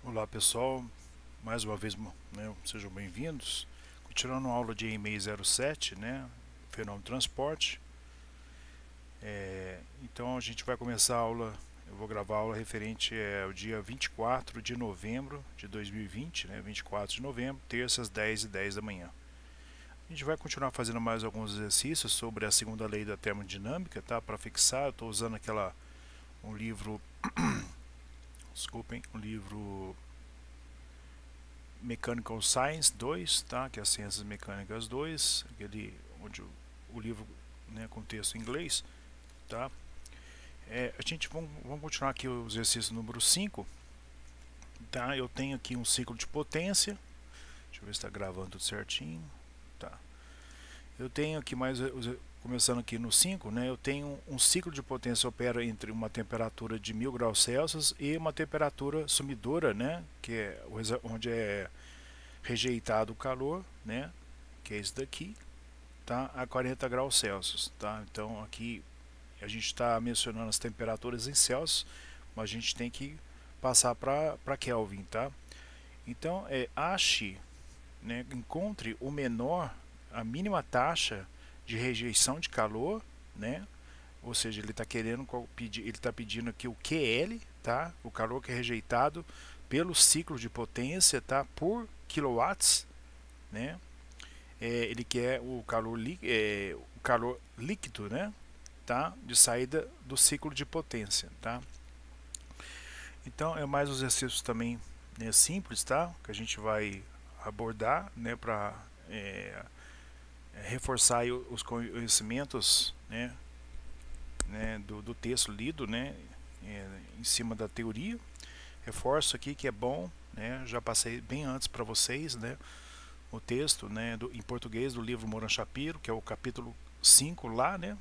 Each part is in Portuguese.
Olá pessoal, mais uma vez, né, sejam bem-vindos. Continuando a aula de EMEI 07, né, fenômeno transporte. Então a gente vai começar a aula, eu vou gravar a aula referente ao dia 24 de novembro de 2020, né, 24 de novembro, terça às 10h10 da manhã. A gente vai continuar fazendo mais alguns exercícios sobre a segunda lei da termodinâmica, tá? Para fixar, eu estou usando um livro, desculpem, um livro Mechanical Science 2, tá? Que é as Ciências Mecânicas 2, aquele onde o livro, né, com texto em inglês, tá? Vamos continuar aqui o exercício número 5, tá? Eu tenho aqui um ciclo de potência, deixa eu ver se está gravando tudo certinho, tá? Eu tenho aqui começando aqui no 5, né? Eu tenho um ciclo de potência opera entre uma temperatura de 1000 graus Celsius e uma temperatura sumidora, né? Que é onde é rejeitado o calor, né, que é esse daqui, tá, a 40 graus Celsius, tá? Então aqui a gente está mencionando as temperaturas em Celsius, mas a gente tem que passar para Kelvin, tá? Então ache, né, encontre a mínima taxa de rejeição de calor, né? Ou seja, ele está ele está pedindo aqui o QL, tá? O calor que é rejeitado pelo ciclo de potência, tá? Por quilowatts, né? Ele quer o calor líquido, né? Tá? De saída do ciclo de potência, tá? Então é mais os exercícios também, né, simples, tá? Que a gente vai abordar, né? Para reforçar aí os conhecimentos, né, do texto lido, né? Em cima da teoria. Reforço aqui que é bom, né? Já passei bem antes para vocês, né? O texto, né, em português do livro Moran Shapiro, que é o capítulo 5 lá, né?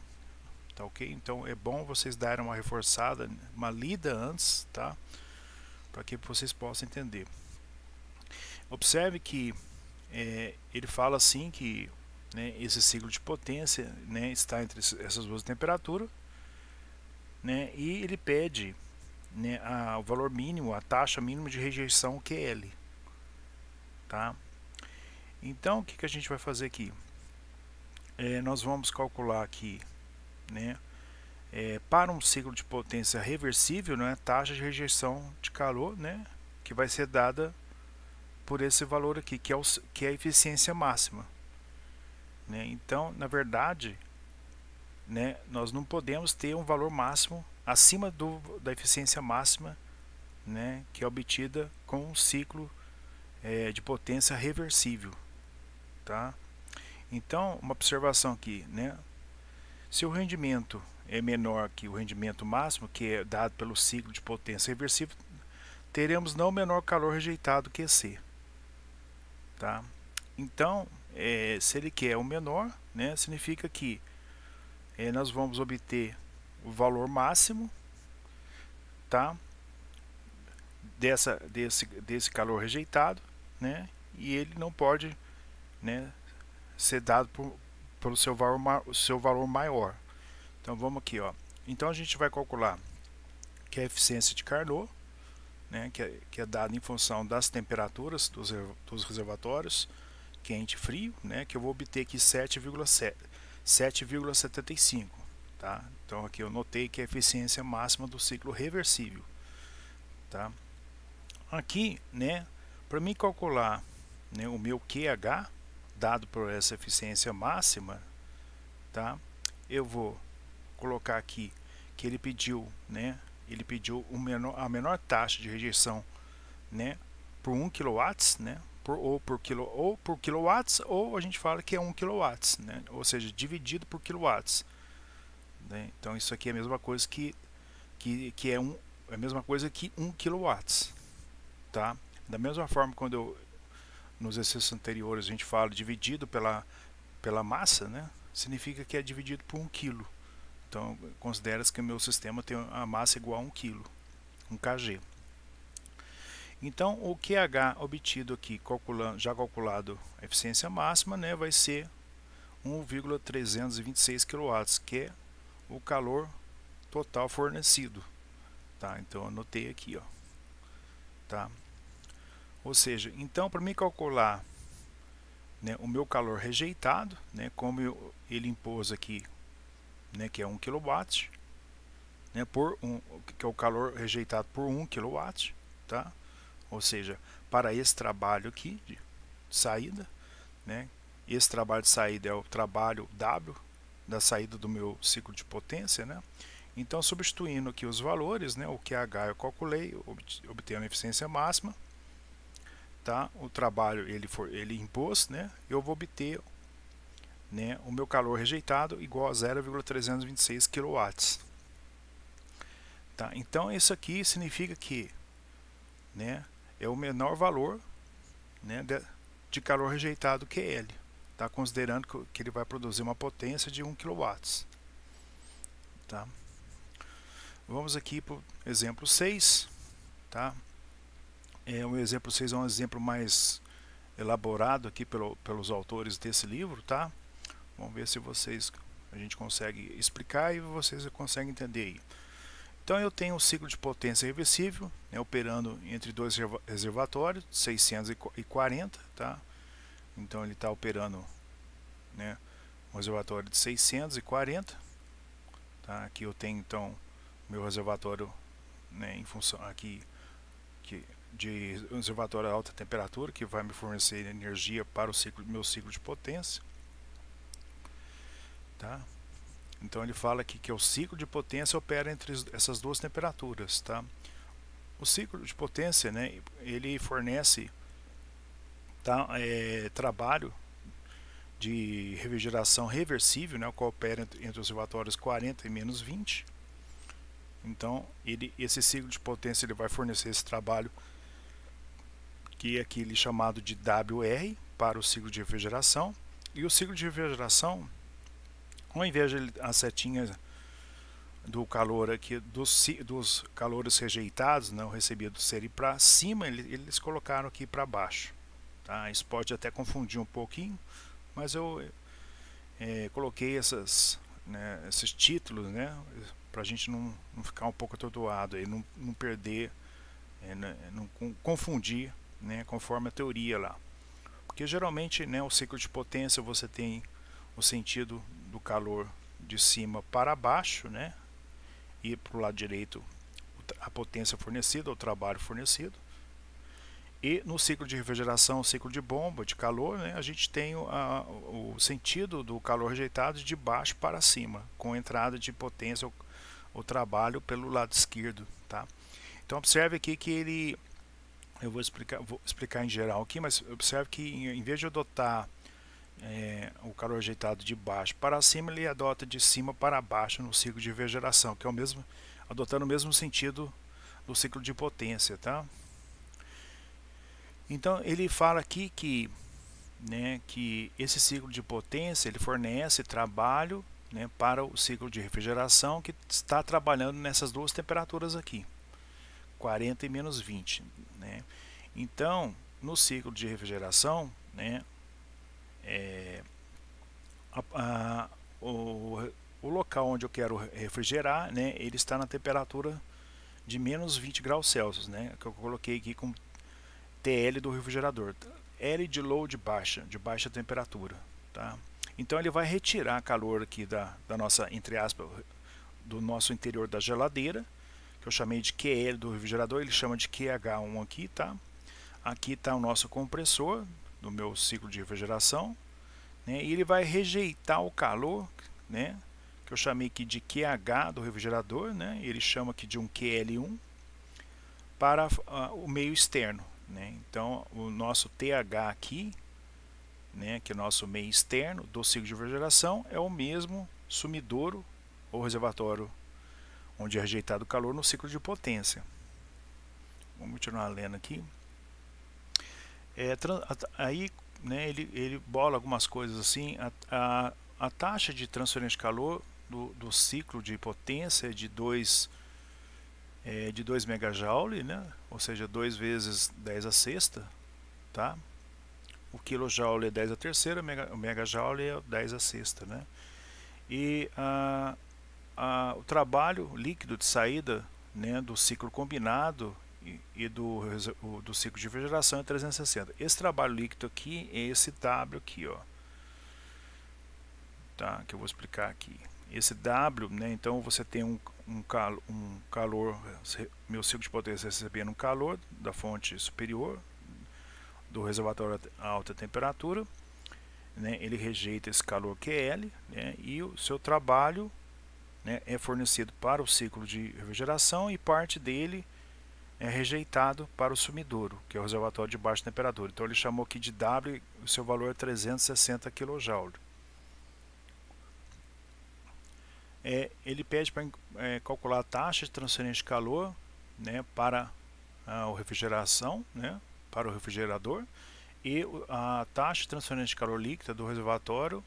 Tá ok? Então é bom vocês darem uma reforçada, uma lida antes, tá? Para que vocês possam entender. Observe que ele fala assim que, né, esse ciclo de potência, né, está entre essas duas temperaturas, né? E ele pede, né, o valor mínimo, a taxa mínima de rejeição QL, tá? Então o que a gente vai fazer aqui? Nós vamos calcular aqui, né, para um ciclo de potência reversível, né, taxa de rejeição de calor, né, que vai ser dada por esse valor aqui, que é a eficiência máxima, né? Então, na verdade, né, nós não podemos ter um valor máximo acima da eficiência máxima, né, que é obtida com um ciclo de potência reversível, tá? Então, uma observação aqui, né? Se o rendimento é menor que o rendimento máximo, que é dado pelo ciclo de potência reversível, teremos não menor calor rejeitado que C, tá? Então, se ele quer o menor, né, significa que nós vamos obter o valor máximo, tá, desse calor rejeitado, né, e ele não pode, né, ser dado pelo seu valor maior. Então vamos aqui, ó. Então a gente vai calcular que é a eficiência de Carnot, né, que é dada em função das temperaturas dos reservatórios, quente e frio, né, que eu vou obter aqui 7,75, tá? Então aqui eu notei que é a eficiência máxima do ciclo reversível, tá? Aqui, né, para mim calcular, né, o meu QH dado por essa eficiência máxima, tá? Eu vou colocar aqui que ele pediu, né, a menor taxa de rejeição, né, por 1 kW, né, ou por kilowatts, ou a gente fala que é 1 kW, né, ou seja, dividido por kilowatts, né? Então isso aqui é a mesma coisa que é a mesma coisa que 1 kW, tá? Da mesma forma, nos exercícios anteriores a gente fala dividido pela massa, né, significa que é dividido por 1 kg. Então considera-se que o meu sistema tem a massa igual a 1 kg, 1 kg. Então o QH obtido aqui, já calculado a eficiência máxima, né, vai ser 1,326 kW, que é o calor total fornecido, tá? Então eu anotei aqui, ó, tá? Ou seja, então para mim calcular, né, o meu calor rejeitado, né, como ele impôs aqui, né, que é 1 kW, né, que é o calor rejeitado por 1 kW, tá? Ou seja, para esse trabalho aqui de saída, né, esse trabalho de saída é o trabalho W da saída do meu ciclo de potência, né? Então, substituindo aqui os valores, né, o QH eu calculei, obtendo a eficiência máxima, tá? O trabalho ele impôs, né? Eu vou obter, né, o meu calor rejeitado igual a 0,326 kW. Tá? Então, isso aqui significa que, né, é o menor valor, né, de calor rejeitado QL, tá? Considerando que ele vai produzir uma potência de 1 kW. Tá? Vamos aqui para o exemplo 6. Tá? O exemplo 6 é um exemplo mais elaborado aqui pelos autores desse livro. Tá? Vamos ver se a gente consegue explicar e vocês conseguem entender aí. Então eu tenho um ciclo de potência reversível, né, operando entre dois reservatórios, 640, tá? Então ele está operando, né, um reservatório de 640, tá? Aqui eu tenho então meu reservatório, né, em função aqui de um reservatório a alta temperatura que vai me fornecer energia para o meu ciclo de potência, tá? Então ele fala aqui que o ciclo de potência opera entre essas duas temperaturas, tá? O ciclo de potência, né, ele fornece, tá, trabalho de refrigeração reversível, né, o qual opera entre os reservatórios 40 e menos 20. Então esse ciclo de potência ele vai fornecer esse trabalho que é aquele chamado de WR para o ciclo de refrigeração. E o ciclo de refrigeração, ao invés de a setinha do calor aqui, dos calores rejeitados, não recebidos, serem para cima, eles colocaram aqui para baixo. Tá? Isso pode até confundir um pouquinho, mas eu coloquei esses títulos, né, para a gente não ficar um pouco atordoado, não perder, não confundir, né, conforme a teoria lá. Porque geralmente, né, o ciclo de potência você tem o sentido do calor de cima para baixo, né, e para o lado direito a potência fornecida, o trabalho fornecido. E no ciclo de refrigeração, o ciclo de bomba de calor, né, a gente tem o sentido do calor rejeitado de baixo para cima, com entrada de potência o trabalho pelo lado esquerdo. Tá? Então observe aqui que eu vou explicar em geral aqui, mas observe que em vez de adotar o calor rejeitado de baixo para cima, ele adota de cima para baixo no ciclo de refrigeração, que é adotando o mesmo sentido do ciclo de potência. Tá? Então ele fala aqui que esse ciclo de potência ele fornece trabalho, né, para o ciclo de refrigeração que está trabalhando nessas duas temperaturas aqui, 40 e menos 20. Né? Então, no ciclo de refrigeração, né, o local onde eu quero refrigerar, né, ele está na temperatura de menos 20 graus Celsius, né, que eu coloquei aqui com TL do refrigerador. L de low, de baixa temperatura. Tá? Então ele vai retirar calor aqui da nossa, entre aspas, do nosso interior da geladeira, que eu chamei de QL do refrigerador, ele chama de QH1 aqui, tá? Aqui está o nosso compressor do meu ciclo de refrigeração, né? E ele vai rejeitar o calor, né, que eu chamei aqui de QH do refrigerador, né? Ele chama aqui de um QL1 para o meio externo. Né? Então o nosso TH aqui, né, que é o nosso meio externo do ciclo de refrigeração, é o mesmo sumidouro ou reservatório onde é rejeitado o calor no ciclo de potência. Vamos continuar lendo aqui. Aí, né, ele bola algumas coisas assim. A taxa de transferência de calor do ciclo de potência é de 2 megajoule, né? Ou seja, 2 vezes 10 a sexta, tá? O quilojoule é 10 a terceira, o megajoule é 10 a sexta, né? E o trabalho líquido de saída, né, do ciclo combinado e do ciclo de refrigeração é 360. Esse trabalho líquido aqui é esse W aqui, ó, tá? Que eu vou explicar aqui. Esse W, né? Então você tem um calor, meu ciclo de potência recebendo um calor da fonte superior do reservatório a alta temperatura, né? Ele rejeita esse calor QL, né? E o seu trabalho, né, é fornecido para o ciclo de refrigeração e parte dele é rejeitado para o sumidouro, que é o reservatório de baixa temperatura. Então ele chamou aqui de W, o seu valor é 360 kJ. Ele pede para calcular a taxa de transferência de calor, né, para a refrigeração, né, para o refrigerador, e a taxa de transferência de calor líquida do reservatório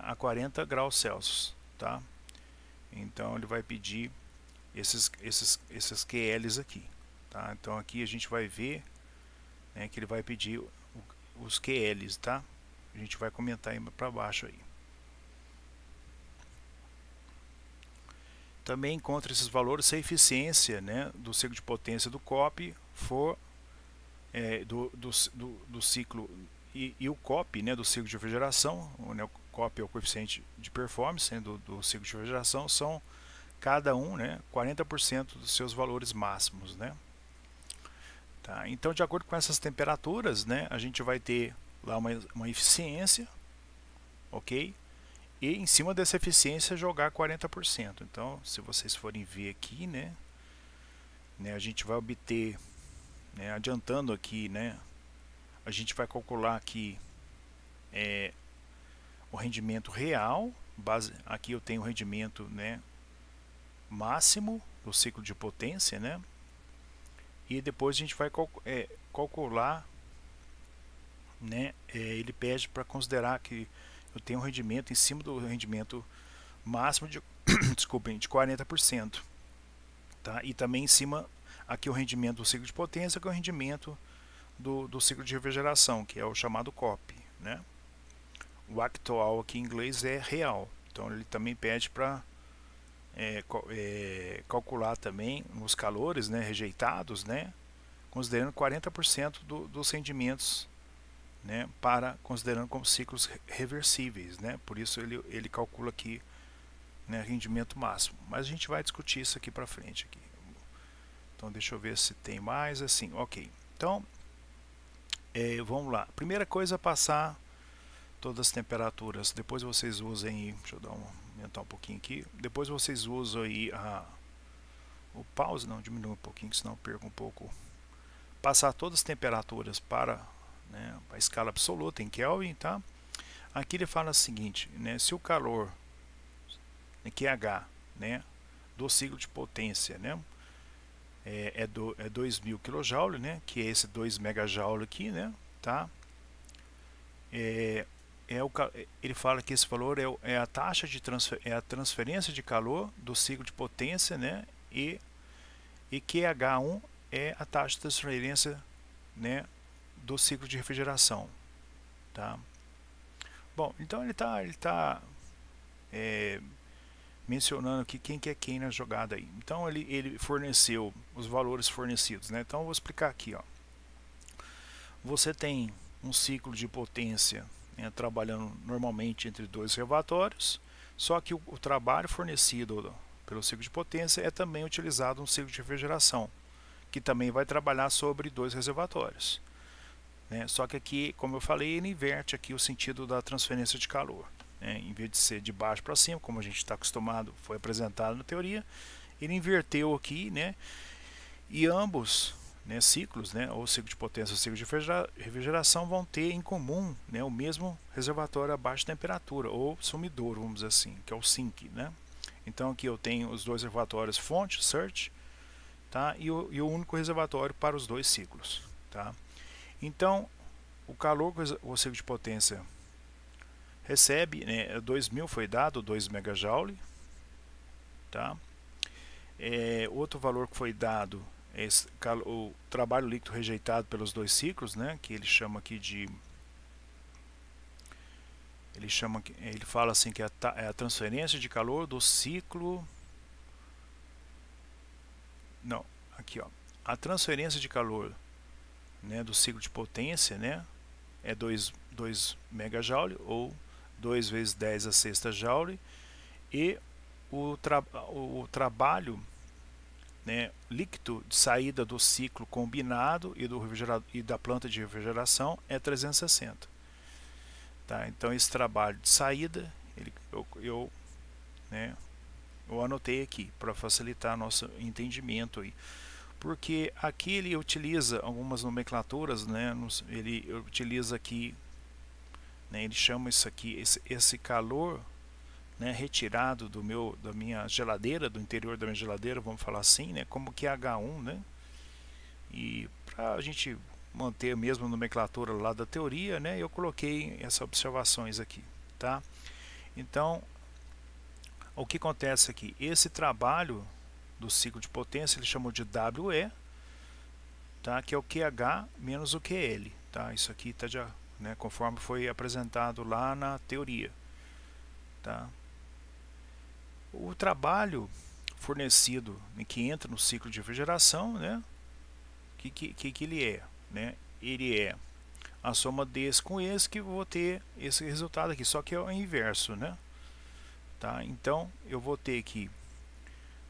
a 40 graus Celsius, tá? Então ele vai pedir esses QLs aqui, tá? Então aqui a gente vai ver, né, que ele vai pedir os QLs, tá? A gente vai comentar aí para baixo aí. Também encontra esses valores se a eficiência, né, do ciclo de potência do COP for do ciclo e o COP, né, do ciclo de refrigeração, né, o COP é o coeficiente de performance, né, do ciclo de refrigeração, são cada um, né, 40% dos seus valores máximos, né? Tá? Então, de acordo com essas temperaturas, né, a gente vai ter lá uma eficiência, ok? E em cima dessa eficiência jogar 40%. Então, se vocês forem ver aqui, né, a gente vai obter, né, adiantando aqui, né, a gente vai calcular aqui o rendimento real, aqui eu tenho o rendimento, né, máximo do ciclo de potência, né, e depois a gente vai calcular, né, ele pede para considerar que eu tenho um rendimento em cima do rendimento máximo de, desculpem, de 40%, tá? E também em cima aqui o rendimento do ciclo de potência, que é o rendimento do ciclo de refrigeração, que é o chamado COP, né? O actual aqui em inglês é real, então ele também pede para calcular também os calores, né, rejeitados, né, considerando 40% dos rendimentos, né, considerando como ciclos reversíveis, né? Por isso ele calcula aqui, né, rendimento máximo. Mas a gente vai discutir isso aqui para frente aqui. Então deixa eu ver se tem mais assim. Ok. Então vamos lá. Primeira coisa é passar todas as temperaturas. Depois vocês usem, deixa eu aumentar um pouquinho aqui. Depois vocês usam aí o pause, não, diminui um pouquinho, senão eu perco um pouco. Passar todas as temperaturas para, né, a escala absoluta em Kelvin, tá? Aqui ele fala o seguinte, né, se o calor, né, QH, né, do ciclo de potência, né, é 2000 kJ, né, que é esse 2 MJ aqui, né, tá? Ele fala que esse valor é a taxa de a transferência de calor do ciclo de potência, né, e QH1 é a taxa de transferência, né, do ciclo de refrigeração, tá? Bom, então ele tá mencionando aqui quem que é quem na jogada aí. Então ele forneceu os valores fornecidos, né? Então eu vou explicar aqui, ó. Você tem um ciclo de potência, né, trabalhando normalmente entre dois reservatórios, só que o trabalho fornecido pelo ciclo de potência é também utilizado no ciclo de refrigeração, que também vai trabalhar sobre dois reservatórios, né? Só que aqui, como eu falei, ele inverte aqui o sentido da transferência de calor, né? Em vez de ser de baixo para cima, como a gente está acostumado, foi apresentado na teoria, ele inverteu aqui, né? E ambos, né, ciclos, né, ou ciclo de potência ou ciclo de refrigeração, vão ter em comum, né, o mesmo reservatório a baixa temperatura, ou sumidouro, vamos dizer assim, que é o sink, né? Então aqui eu tenho os dois reservatórios fonte, search, tá? E o único reservatório para os dois ciclos, tá? Então, o calor que o ciclo de potência recebe, né, 2000 foi dado, 2 MJ, tá? Outro valor que foi dado é o trabalho líquido rejeitado pelos dois ciclos, né, que ele chama aqui de... Ele fala assim que é a transferência de calor do ciclo... Não, aqui ó. a transferência de calor, né, do ciclo de potência, né, é 2 megajoule, ou 2 vezes 10 a sexta joule, e o trabalho, né, líquido de saída do ciclo combinado e da planta de refrigeração é 360. Tá? Então esse trabalho de saída né, eu anotei aqui para facilitar nosso entendimento aí, porque aqui ele utiliza algumas nomenclaturas, né, ele utiliza aqui, né, ele chama isso aqui, esse calor, né, retirado da minha geladeira, do interior da minha geladeira, vamos falar assim, né, como que é H1, né, e para a gente manter a mesma nomenclatura lá da teoria, né, eu coloquei essas observações aqui, tá? Então, o que acontece aqui? Esse trabalho do ciclo de potência ele chamou de WE, tá? Que é o QH menos o QL, tá? Isso aqui tá já, né, conforme foi apresentado lá na teoria, tá? O trabalho fornecido que entra no ciclo de refrigeração, né? Que ele é, né? Ele é a soma desse com esse, que eu vou ter esse resultado aqui, só que é o inverso, né? Tá? Então eu vou ter aqui,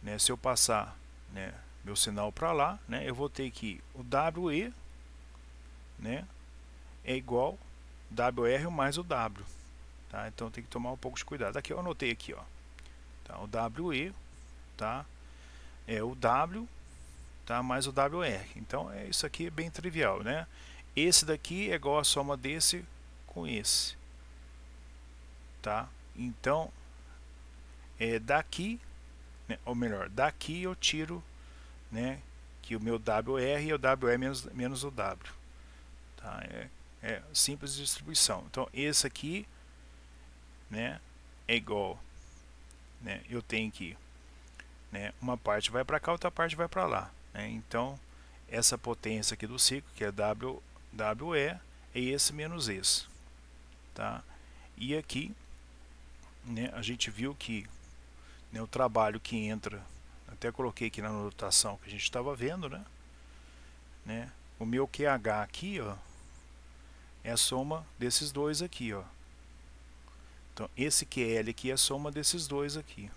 né, se eu passar, né, meu sinal para lá, né, eu vou ter que o WE, né, é igual WR mais o W, tá? Então tem que tomar um pouco de cuidado. Aqui eu anotei aqui, ó, tá? O WE, tá, é o W, tá, mais o WR. Então isso aqui é bem trivial, né? Esse daqui é igual a soma desse com esse, tá? Então daqui, né, ou melhor, daqui eu tiro, né, que o meu WR é o WE menos o W, tá? É simples distribuição. Então esse aqui, né, é igual, né, eu tenho que, né, uma parte vai para cá, outra parte vai para lá, né? Então essa potência aqui do ciclo, que é WE, é esse menos esse, tá? E aqui, né, a gente viu que, né, o trabalho que entra, até coloquei aqui na anotação que a gente estava vendo, né, o meu QH aqui, ó, é a soma desses dois aqui, ó. Então esse QL aqui é a soma desses dois aqui,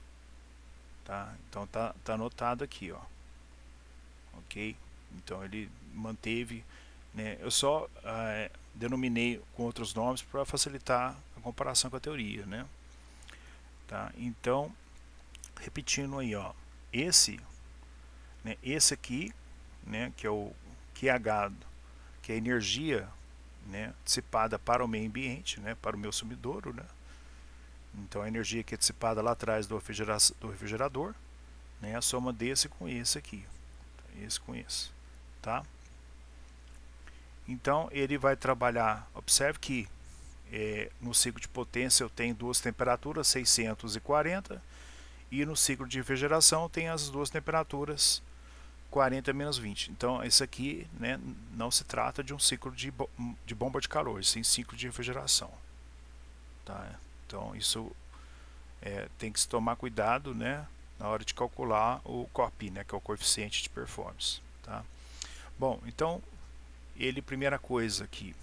tá? Então tá anotado aqui, ó, ok? Então ele manteve, né, eu só denominei com outros nomes para facilitar a comparação com a teoria, né? Tá? Então, repetindo aí, ó, esse, né, esse aqui, né, que é o QH, que é a energia, né, dissipada para o meio ambiente, né, para o meu sumidouro, né? Então a energia que é dissipada lá atrás do refrigerador, né, a soma desse com esse aqui, esse com esse, tá? Então ele vai trabalhar, observe que no ciclo de potência eu tenho duas temperaturas, 640, e no ciclo de refrigeração tem as duas temperaturas, 40 menos 20. Então esse aqui, né, não se trata de um ciclo de bomba de calor, sim ciclo de refrigeração, tá? Então isso tem que se tomar cuidado, né, na hora de calcular o COP, né, que é o coeficiente de performance, tá? Bom, então ele, primeira coisa que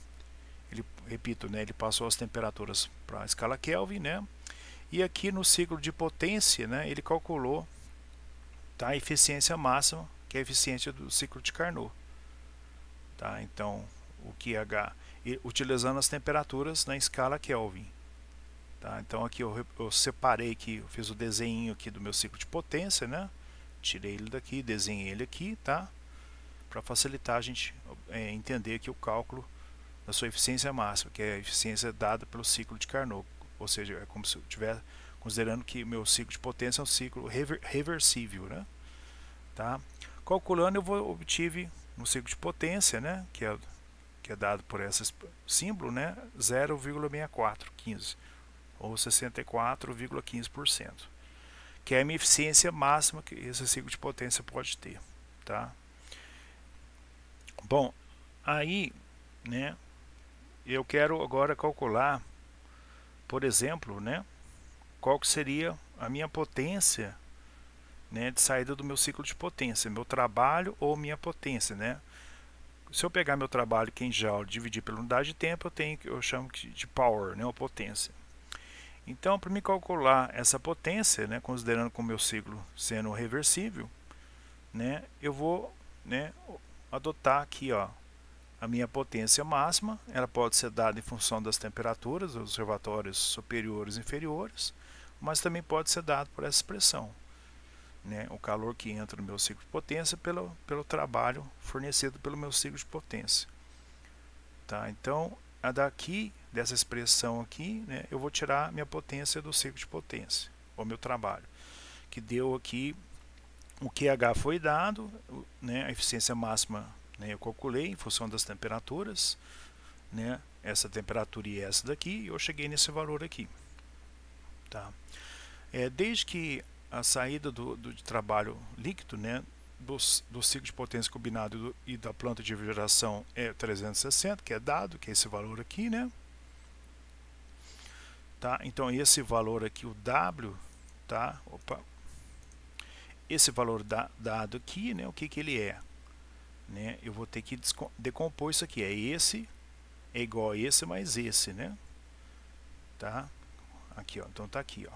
ele, repito, né, ele passou as temperaturas para a escala Kelvin, né? E aqui no ciclo de potência, né, ele calculou, tá, a eficiência máxima, que é a eficiência do ciclo de Carnot, tá? Então o QH, utilizando as temperaturas na escala Kelvin, tá? Então aqui eu separei aqui, eu fiz o desenho aqui do meu ciclo de potência, né? Tirei ele daqui, desenhei ele aqui, tá? Para facilitar a gente entender aqui o cálculo da sua eficiência máxima, que é a eficiência dada pelo ciclo de Carnot, ou seja, é como se eu estiver considerando que o meu ciclo de potência é um ciclo reversível, né? Tá? Calculando, eu obtive no ciclo de potência, né, que é dado por esse símbolo, né, 0,6415 ou 64,15%, que é a minha eficiência máxima que esse ciclo de potência pode ter, tá? Bom, aí, né, eu quero agora calcular, por exemplo, né, qual que seria a minha potência, né, de saída do meu ciclo de potência, meu trabalho ou minha potência, né? Se eu pegar meu trabalho aqui em joule e dividir pela unidade de tempo, eu chamo de power, né, ou potência. Então, para me calcular essa potência, né, considerando com o meu ciclo sendo reversível, né, eu vou, né, adotar aqui, ó, a minha potência máxima. Ela pode ser dada em função das temperaturas, dos reservatórios superiores e inferiores, mas também pode ser dado por essa expressão, né, o calor que entra no meu ciclo de potência pelo trabalho fornecido pelo meu ciclo de potência. Tá? Então, dessa expressão aqui, né, eu vou tirar minha potência do ciclo de potência, ou meu trabalho, que deu aqui, o QH foi dado, né, a eficiência máxima, né, eu calculei em função das temperaturas, né, essa temperatura e essa daqui, e eu cheguei nesse valor aqui. Tá? Desde que a saída do trabalho líquido, né, do ciclo de potência combinado e da planta de refrigeração é 360, que é dado, que é esse valor aqui, né? Tá? Então esse valor aqui, o W, tá? Opa. Esse valor dado aqui, né, o que ele é? Né? Eu vou ter que decompor isso aqui. Esse é igual a esse mais esse, né? Tá? Aqui, ó. Então tá aqui, ó.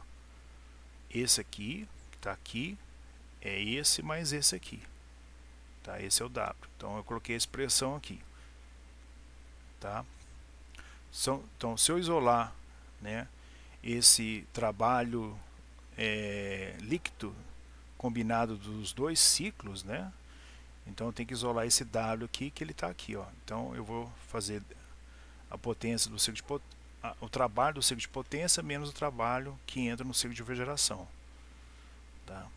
Esse aqui, que está aqui, é esse mais esse aqui. Tá? Esse é o W. Então eu coloquei a expressão aqui. Tá? Então, se eu isolar, né, esse trabalho líquido combinado dos dois ciclos, né, então eu tenho que isolar esse W aqui, que ele está aqui. Ó. Então eu vou fazer a potência do ciclo de o trabalho do ciclo de potência menos o trabalho que entra no ciclo de refrigeração. Tá?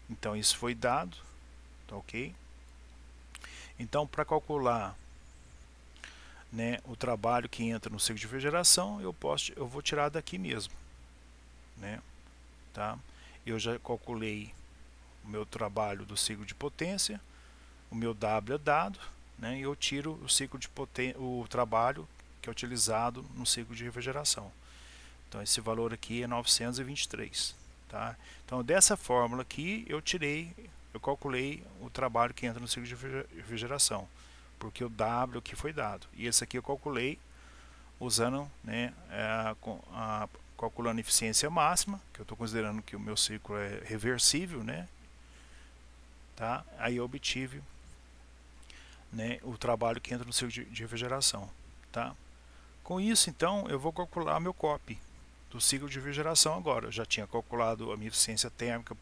Então isso foi dado, tá, ok? Então, para calcular, né, o trabalho que entra no ciclo de refrigeração, eu vou tirar daqui mesmo, né? Tá? Eu já calculei o meu trabalho do ciclo de potência, o meu W é dado, né? E eu tiro o ciclo de o trabalho que é utilizado no ciclo de refrigeração. Então esse valor aqui é 923, tá? Então dessa fórmula aqui eu calculei o trabalho que entra no ciclo de refrigeração, porque o W que foi dado. E esse aqui eu calculei usando, né, calculando a eficiência máxima, que eu estou considerando que o meu ciclo é reversível, né? Tá? Aí eu obtive, né, o trabalho que entra no ciclo de refrigeração. Tá? Com isso, então, eu vou calcular meu COP do ciclo de refrigeração agora. Eu já tinha calculado a minha eficiência térmica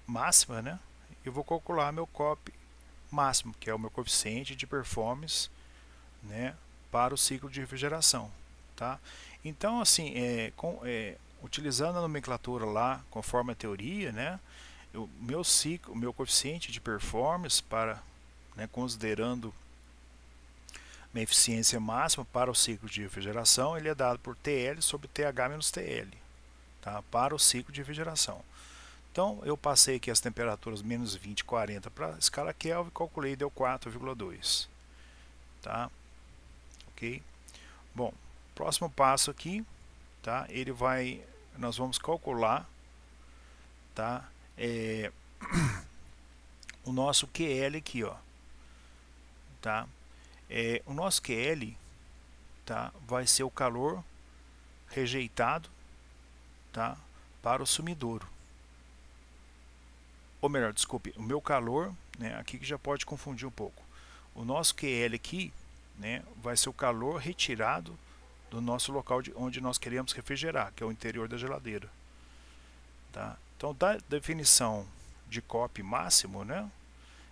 máxima, né? Eu vou calcular meu COP máximo, que é o meu coeficiente de performance, né, para o ciclo de refrigeração. Tá? Então, assim, utilizando a nomenclatura lá, conforme a teoria, né, o meu coeficiente de performance para, né, considerando minha eficiência máxima para o ciclo de refrigeração, ele é dado por TL sobre TH menos TL, tá? Para o ciclo de refrigeração. Então, eu passei aqui as temperaturas menos 20 e 40 para a escala Kelvin, calculei, deu 4,2. Tá? Ok? Bom, próximo passo aqui, tá? Nós vamos calcular, tá? O nosso QL aqui, ó. Tá? O nosso QL, tá, vai ser o calor rejeitado, tá, para o sumidouro. Ou melhor, desculpe, o meu calor, né, aqui que já pode confundir um pouco. O nosso QL aqui, né, vai ser o calor retirado do nosso local onde nós queremos refrigerar, que é o interior da geladeira. Tá? Então, da definição de COP máximo, né,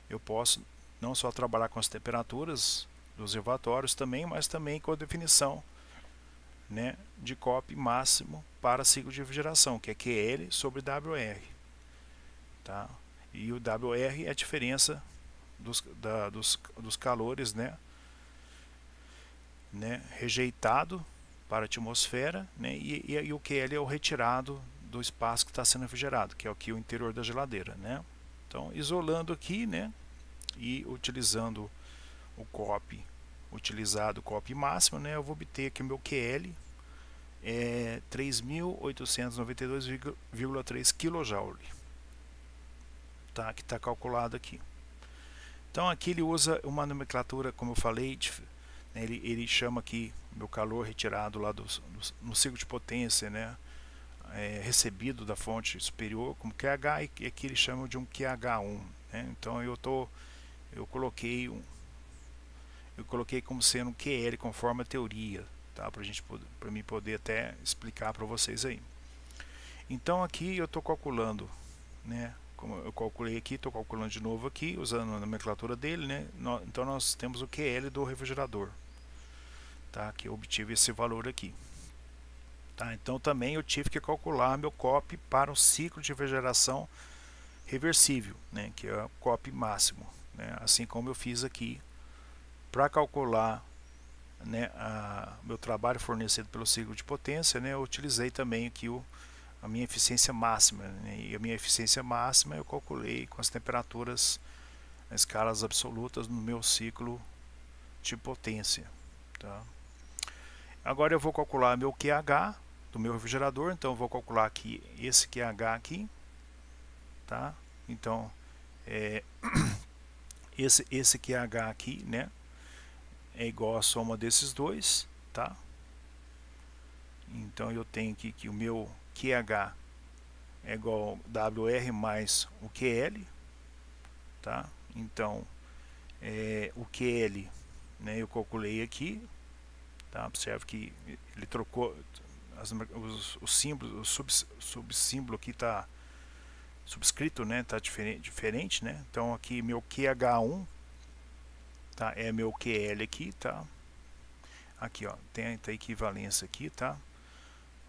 eu posso não só trabalhar com as temperaturas dos reservatórios também, mas também com a definição, né, de COP máximo para ciclo de refrigeração, que é QL sobre WR. Tá? E o WR é a diferença dos calores, né, rejeitado para a atmosfera, né, e o QL é o retirado do espaço que está sendo refrigerado, que é aqui o interior da geladeira. Né? Então, isolando aqui, né, e utilizando o COP utilizado, o COP máximo, né, eu vou obter aqui o meu QL é 3.892,3 kJ. tá? Que está calculado aqui. Então aqui ele usa uma nomenclatura, como eu falei, né, ele chama aqui meu calor retirado lá no ciclo de potência, né, recebido da fonte superior como QH, e aqui ele chama de um QH1, né? Então eu coloquei como sendo um QL conforme a teoria, tá? Para mim poder até explicar para vocês aí. Então aqui eu estou calculando, né? Como eu calculei aqui, estou calculando de novo aqui, usando a nomenclatura dele, né? Então nós temos o QL do refrigerador, tá? Que eu obtive esse valor aqui, tá? Então também eu tive que calcular meu COP para um ciclo de refrigeração reversível, né? Que é o COP máximo, né? Assim como eu fiz aqui para calcular, né, meu trabalho fornecido pelo ciclo de potência, né? Eu utilizei também aqui a minha eficiência máxima, né? E a minha eficiência máxima eu calculei com as temperaturas em escalas absolutas no meu ciclo de potência, tá? Agora eu vou calcular meu QH do meu refrigerador, então eu vou calcular aqui esse QH aqui, tá? Então esse QH aqui, né, é igual à soma desses dois, tá? Então eu tenho aqui que o meu QH é igual a WR mais o QL, tá? Então o QL, né, eu calculei aqui, tá? Observe que ele trocou os símbolos, o subsímbolo aqui está subscrito, né? Tá diferente, né? Então aqui meu QH1, tá? É meu QL aqui, tá? Aqui, ó, tem a equivalência aqui, tá?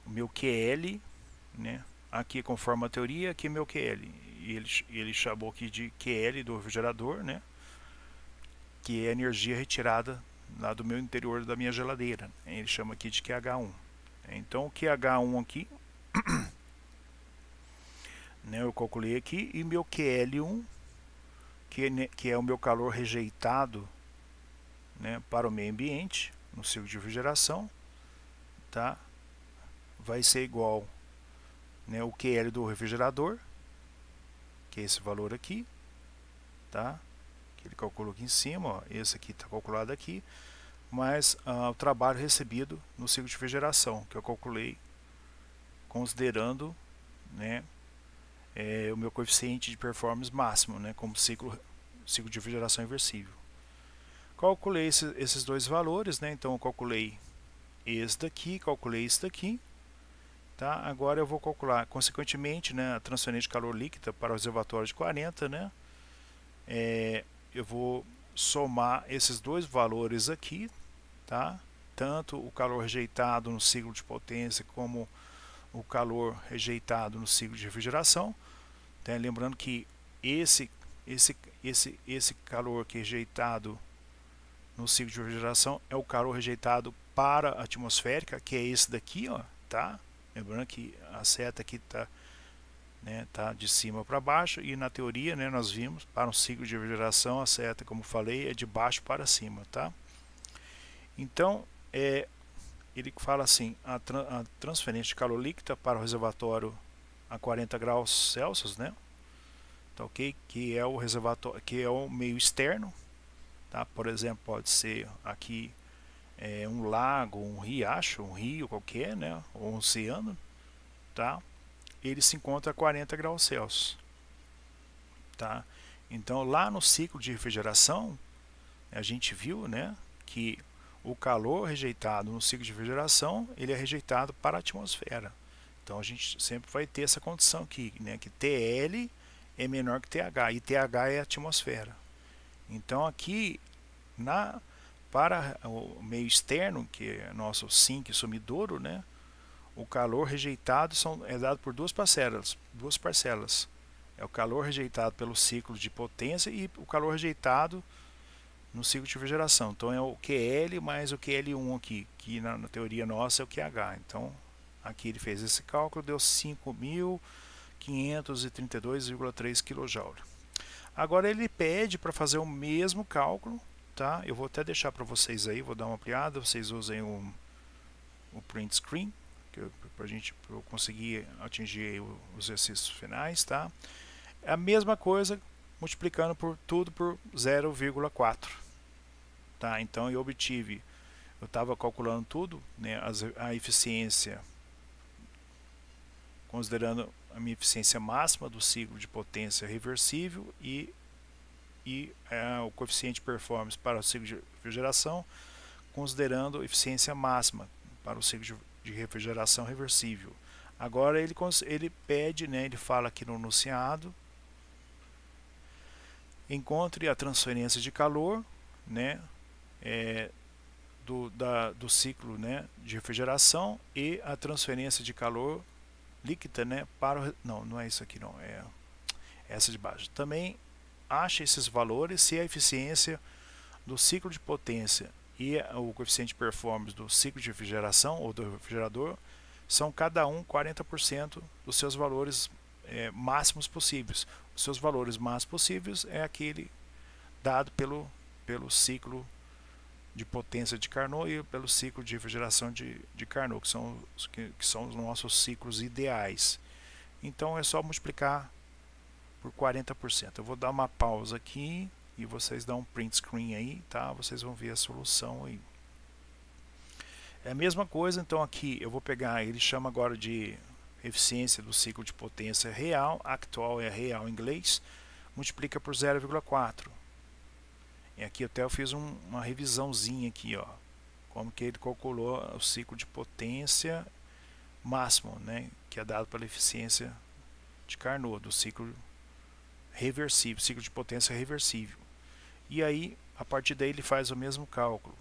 O meu QL, né? Aqui conforme a teoria, aqui é meu QL. E ele chamou aqui de QL do refrigerador, né? Que é a energia retirada lá do meu interior da minha geladeira. Ele chama aqui de QH1. Então o QH1 aqui, né, eu calculei aqui, e meu QL1, que é o meu calor rejeitado, né, para o meio ambiente, no ciclo de refrigeração, tá? Vai ser igual, né, o QL do refrigerador, que é esse valor aqui, tá? Que ele calculou aqui em cima, ó, esse aqui está calculado aqui, mais o trabalho recebido no ciclo de refrigeração, que eu calculei considerando, né, o meu coeficiente de performance máximo, né, como ciclo de refrigeração inversível. Calculei esses dois valores, né, então eu calculei esse daqui, calculei esse daqui, tá? Agora eu vou calcular, consequentemente, né, a transferência de calor líquida para o reservatório de 40, né, eu vou somar esses dois valores aqui, tá? Tanto o calor rejeitado no ciclo de potência como o calor rejeitado no ciclo de refrigeração, tá? Lembrando que esse calor que é rejeitado no ciclo de refrigeração é o calor rejeitado para a atmosférica, que é esse daqui, ó, tá? Lembrando que a seta aqui tá, né, tá de cima para baixo, e na teoria, né, nós vimos para um ciclo de refrigeração a seta, como falei, é de baixo para cima, tá? Então ele fala assim, a transferência de calor líquida para o reservatório a 40 graus Celsius, né? Tá, ok? Que é o reservatório, que é o meio externo, tá? Por exemplo, pode ser aqui um lago, um riacho, um rio qualquer, né? Ou um oceano, tá? Ele se encontra a 40 graus Celsius, tá? Então lá no ciclo de refrigeração a gente viu, né, que o calor rejeitado no ciclo de refrigeração ele é rejeitado para a atmosfera. Então a gente sempre vai ter essa condição aqui, né, que TL é menor que TH, e TH é a atmosfera. Então aqui para o meio externo, que é nosso sink sumidouro, né, o calor rejeitado é dado por duas parcelas. É o calor rejeitado pelo ciclo de potência e o calor rejeitado no ciclo de refrigeração. Então é o QL mais o QL1 aqui, que na teoria nossa é o QH. Então aqui ele fez esse cálculo, deu 5.532,3 kJ. Agora ele pede para fazer o mesmo cálculo, tá? Eu vou até deixar para vocês aí, vou dar uma ampliada, vocês usem o print screen, para eu conseguir atingir os exercícios finais, tá? É a mesma coisa multiplicando por tudo por 0,4. Tá? Então eu estava calculando tudo, né, a eficiência, considerando a minha eficiência máxima do ciclo de potência reversível e o coeficiente de performance para o ciclo de refrigeração, considerando a eficiência máxima para o ciclo de refrigeração reversível. Agora ele pede, né, ele fala aqui no enunciado, encontre a transferência de calor, né, do ciclo, né, de refrigeração e a transferência de calor líquida, né, para não é isso aqui não, é essa de baixo. Também acha esses valores se a eficiência do ciclo de potência e o coeficiente de performance do ciclo de refrigeração ou do refrigerador são cada um 40% dos seus valores máximos possíveis. Os seus valores máximos possíveis é aquele dado pelo ciclo de potência de Carnot e pelo ciclo de refrigeração de Carnot, que são os nossos ciclos ideais. Então é só multiplicar por 40%. Eu vou dar uma pausa aqui e vocês dão um print screen aí, tá? Vocês vão ver a solução aí. É a mesma coisa, então aqui eu vou pegar, ele chama agora de eficiência do ciclo de potência real, actual é real em inglês, multiplica por 0,4. E aqui até eu fiz uma revisãozinha aqui, ó, como que ele calculou o ciclo de potência máximo, né, que é dado pela eficiência de Carnot, do ciclo reversível, ciclo de potência reversível. E aí, a partir daí ele faz o mesmo cálculo.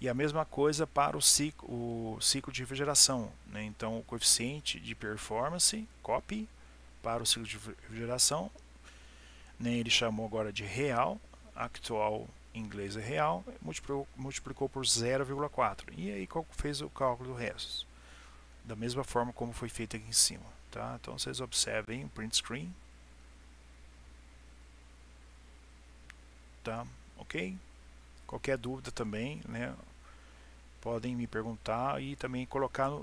E a mesma coisa para o ciclo de refrigeração, né? Então, o coeficiente de performance, copy, para o ciclo de refrigeração, né? Ele chamou agora de real, actual em inglês é real, multiplicou por 0,4. E aí fez o cálculo do resto. Da mesma forma como foi feito aqui em cima. Tá? Então, vocês observem o print screen. Tá? Ok? Qualquer dúvida também, né, podem me perguntar e também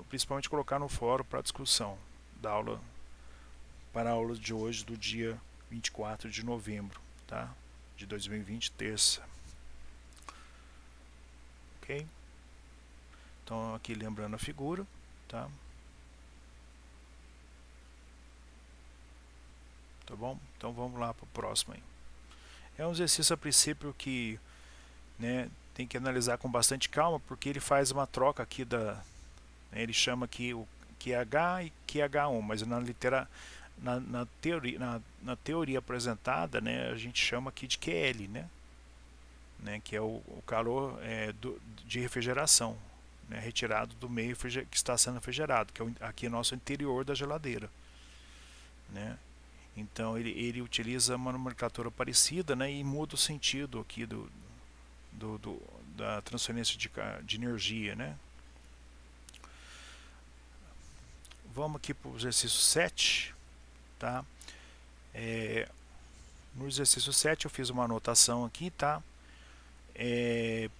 principalmente colocar no fórum para discussão da aula, para a aula de hoje, do dia 24 de novembro, tá? De 2020, terça. Ok? Então aqui lembrando a figura, tá? Tá bom? Então vamos lá para o próximo aí. É um exercício a princípio que, né, tem que analisar com bastante calma, porque ele faz uma troca aqui né, ele chama aqui o QH e QH1, mas na teoria apresentada, né, a gente chama aqui de QL, né, que é o calor de refrigeração, né, retirado do meio que está sendo refrigerado, que é aqui nosso interior da geladeira, né. Então ele utiliza uma nomenclatura parecida, né, e muda o sentido aqui da transferência de energia, né. Vamos aqui para o exercício 7, tá? No exercício 7 eu fiz uma anotação aqui, tá?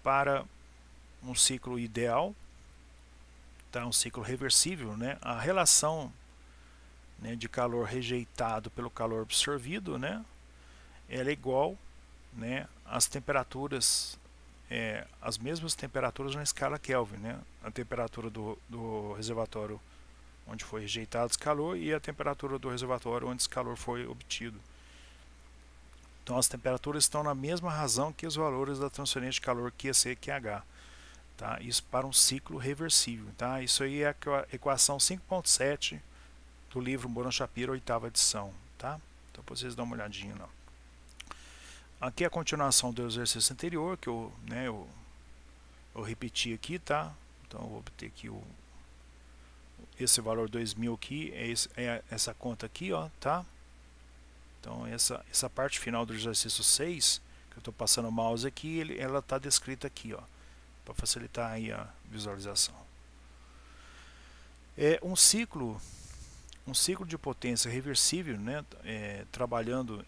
Para um ciclo ideal, tá? Um ciclo reversível, né? A relação, né, de calor rejeitado pelo calor absorvido, né, ela é igual, né, às temperaturas, as mesmas temperaturas na escala Kelvin, né? A temperatura do reservatório onde foi rejeitado esse calor e a temperatura do reservatório onde esse calor foi obtido. Então as temperaturas estão na mesma razão que os valores da transferência de calor QC e QH. Tá? Isso para um ciclo reversível. Tá? Isso aí é a equação 5.7 do livro Moran-Shapiro, 8ª edição. Tá? Então vocês dão uma olhadinha lá. Aqui é a continuação do exercício anterior, que eu repeti aqui, tá? Então eu vou obter aqui esse valor 2000 aqui, é essa conta aqui, ó, tá? Então essa parte final do exercício 6, que eu estou passando o mouse aqui, ela está descrita aqui, ó, para facilitar aí a visualização. É um ciclo de potência reversível, né, trabalhando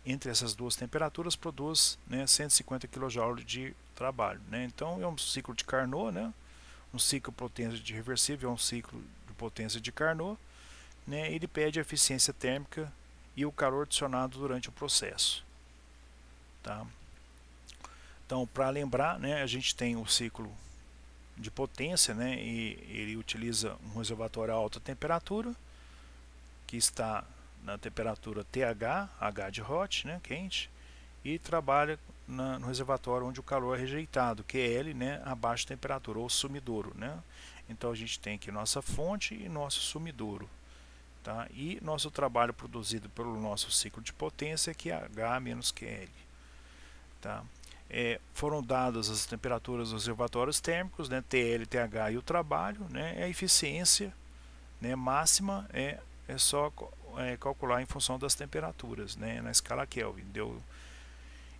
entre essas duas temperaturas, produz, né, 150 kJ de trabalho, né? Então é um ciclo de Carnot, né? Um ciclo de potência de reversível é um ciclo de potência de Carnot, né, ele pede a eficiência térmica e o calor adicionado durante o processo, tá? Então, para lembrar, né, a gente tem o ciclo de potência, né, e ele utiliza um reservatório a alta temperatura, que está na temperatura TH, H de hot, né, quente, e trabalha no reservatório onde o calor é rejeitado, QL, né, a baixa temperatura, ou sumidouro, né. Então a gente tem aqui nossa fonte e nosso sumidouro, tá? E nosso trabalho produzido pelo nosso ciclo de potência, que é H menos QL, tá? Foram dadas as temperaturas dos reservatórios térmicos, né, TL, TH e o trabalho, né, a eficiência, né, máxima é só calcular em função das temperaturas, né, na escala Kelvin, deu,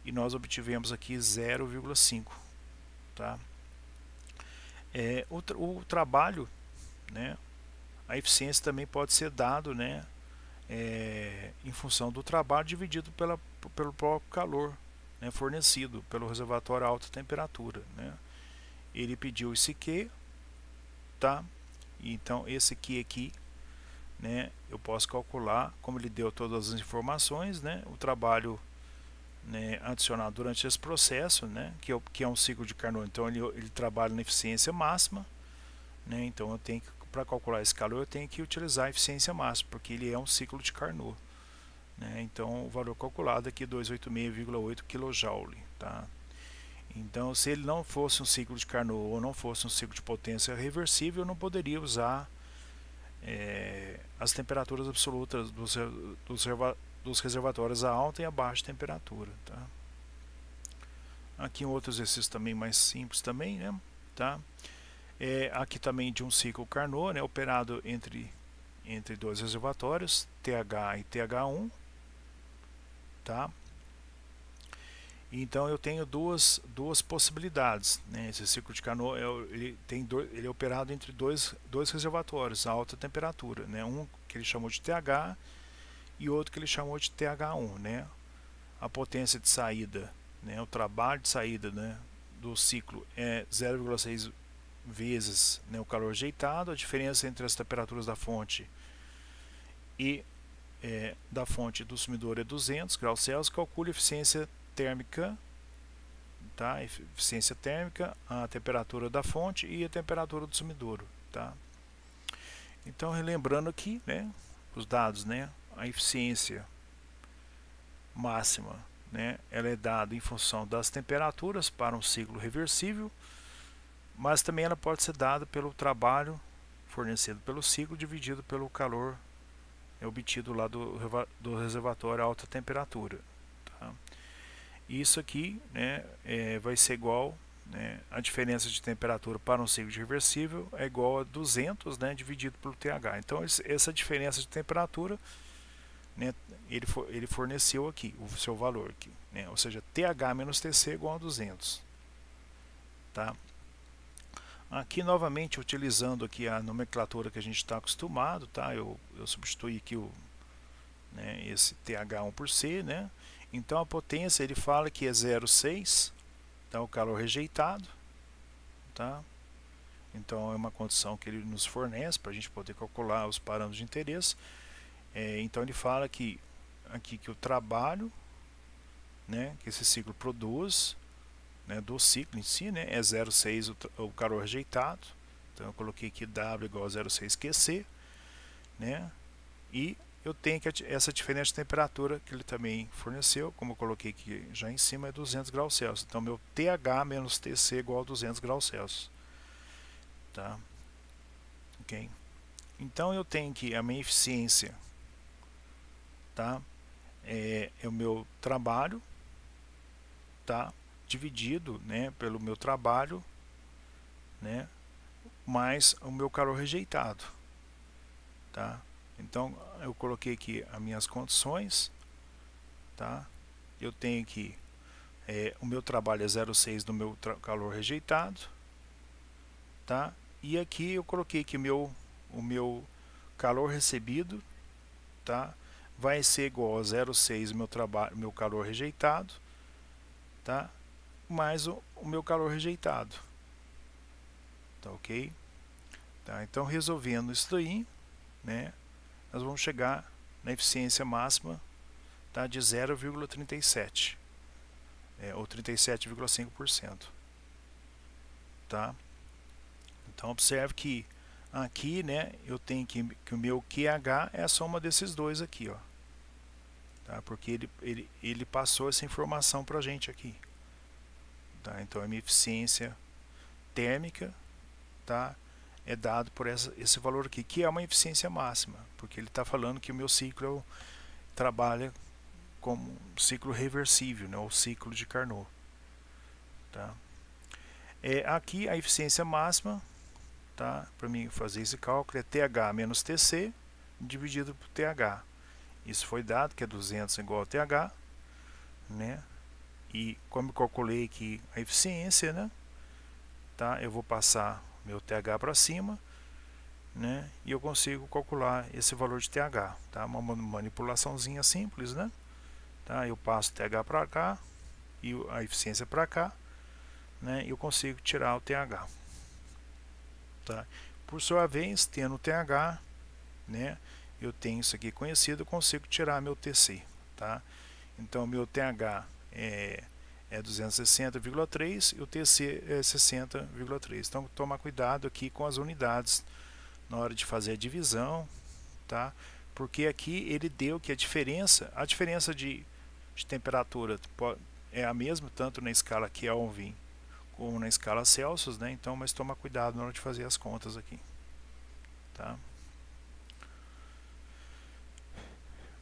e nós obtivemos aqui 0,5, tá? O trabalho, né, a eficiência também pode ser dado, né, em função do trabalho dividido pelo próprio calor, né, fornecido pelo reservatório a alta temperatura, né. Ele pediu esse Q, tá? Então esse Q aqui, né, eu posso calcular, como ele deu todas as informações, né, o trabalho, né, adicionado durante esse processo, né, que é um ciclo de Carnot. Então ele trabalha na eficiência máxima, né, então eu tenho que, para calcular esse calor, eu tenho que utilizar a eficiência máxima, porque ele é um ciclo de Carnot, né, então o valor calculado aqui é 286,8 kJ, tá? Então, se ele não fosse um ciclo de Carnot ou não fosse um ciclo de potência reversível, eu não poderia usar as temperaturas absolutas dos reservatórios a alta e a baixa temperatura, tá? Aqui um outro exercício também mais simples também, né, tá? Aqui também de um ciclo Carnot, né, operado entre dois reservatórios, TH e TH1, tá? Então eu tenho duas possibilidades, né? Esse ciclo de Carnot ele é operado entre dois reservatórios a alta temperatura, né? Um que ele chamou de TH e outro que ele chamou de TH1, né? A potência de saída, né, o trabalho de saída, né, do ciclo é 0,6 vezes, né, o calor rejeitado. A diferença entre as temperaturas da fonte e da fonte do sumidouro é 200 graus Celsius. Calcule a eficiência térmica, tá? Eficiência térmica, a temperatura da fonte e a temperatura do sumidouro, tá? Então, relembrando aqui, né, os dados, né, a eficiência máxima, né, ela é dada em função das temperaturas para um ciclo reversível, mas também ela pode ser dada pelo trabalho fornecido pelo ciclo dividido pelo calor obtido lá do reservatório a alta temperatura, tá? Isso aqui, né, vai ser igual, né, a diferença de temperatura para um ciclo reversível é igual a 200, né, dividido pelo TH. Então essa diferença de temperatura, né, ele forneceu aqui o seu valor aqui, né, ou seja, TH menos TC igual a 200, tá? Aqui novamente utilizando aqui a nomenclatura que a gente está acostumado, tá? Eu substituí aqui esse TH1 por C, né? Então a potência ele fala que é 0,6, então o calor rejeitado, tá? Então é uma condição que ele nos fornece para a gente poder calcular os parâmetros de interesse. Então ele fala que aqui que o trabalho, né, que esse ciclo produz, né, do ciclo em si, né, é 0,6 o calor rejeitado. Então eu coloquei aqui W igual a 0,6 QC, né, e eu tenho que essa diferença de temperatura que ele também forneceu, como eu coloquei aqui já em cima, é 200 graus Celsius. Então meu TH menos TC igual a 200 graus Celsius, tá? Ok? Então eu tenho que a minha eficiência, tá, é o meu trabalho, tá, dividido, né, pelo meu trabalho, né, mais o meu calor rejeitado, tá? Então eu coloquei aqui as minhas condições, tá? Eu tenho aqui o meu trabalho é 0,6 do meu calor rejeitado, tá? E aqui eu coloquei que o meu calor recebido, tá, vai ser igual a 0,6 meu calor rejeitado, tá, mais o meu calor rejeitado, tá, ok? Tá, então resolvendo isso daí, né, nós vamos chegar na eficiência máxima, tá, de 0,37, ou 37,5%. Tá? Então observe que aqui, né, eu tenho que o meu QH é a soma desses dois aqui, ó. Tá? Porque ele passou essa informação para a gente aqui. Tá? Então a minha eficiência térmica, tá, é dado por esse valor aqui, que é uma eficiência máxima, porque ele está falando que o meu ciclo trabalha como um ciclo reversível, né, ou ciclo de Carnot. Tá? Aqui a eficiência máxima, tá, para mim fazer esse cálculo, é TH menos TC dividido por TH. Isso foi dado, que é 200 igual a TH, né? E como eu calculei aqui a eficiência, né, tá, eu vou passar meu TH para cima, né, e eu consigo calcular esse valor de TH, tá? Uma manipulaçãozinha simples, né? Tá? Eu passo TH para cá e a eficiência para cá, né, e eu consigo tirar o TH. Tá? Por sua vez, tendo o TH, né, eu tenho isso aqui conhecido, eu consigo tirar meu TC. Tá? Então, meu TH é 260,3 e o TC é 60,3. Então, tomar cuidado aqui com as unidades na hora de fazer a divisão, tá? Porque aqui ele deu que a diferença de temperatura é a mesma, tanto na escala Kelvin como na escala Celsius, né? Então, mas toma cuidado na hora de fazer as contas aqui, tá?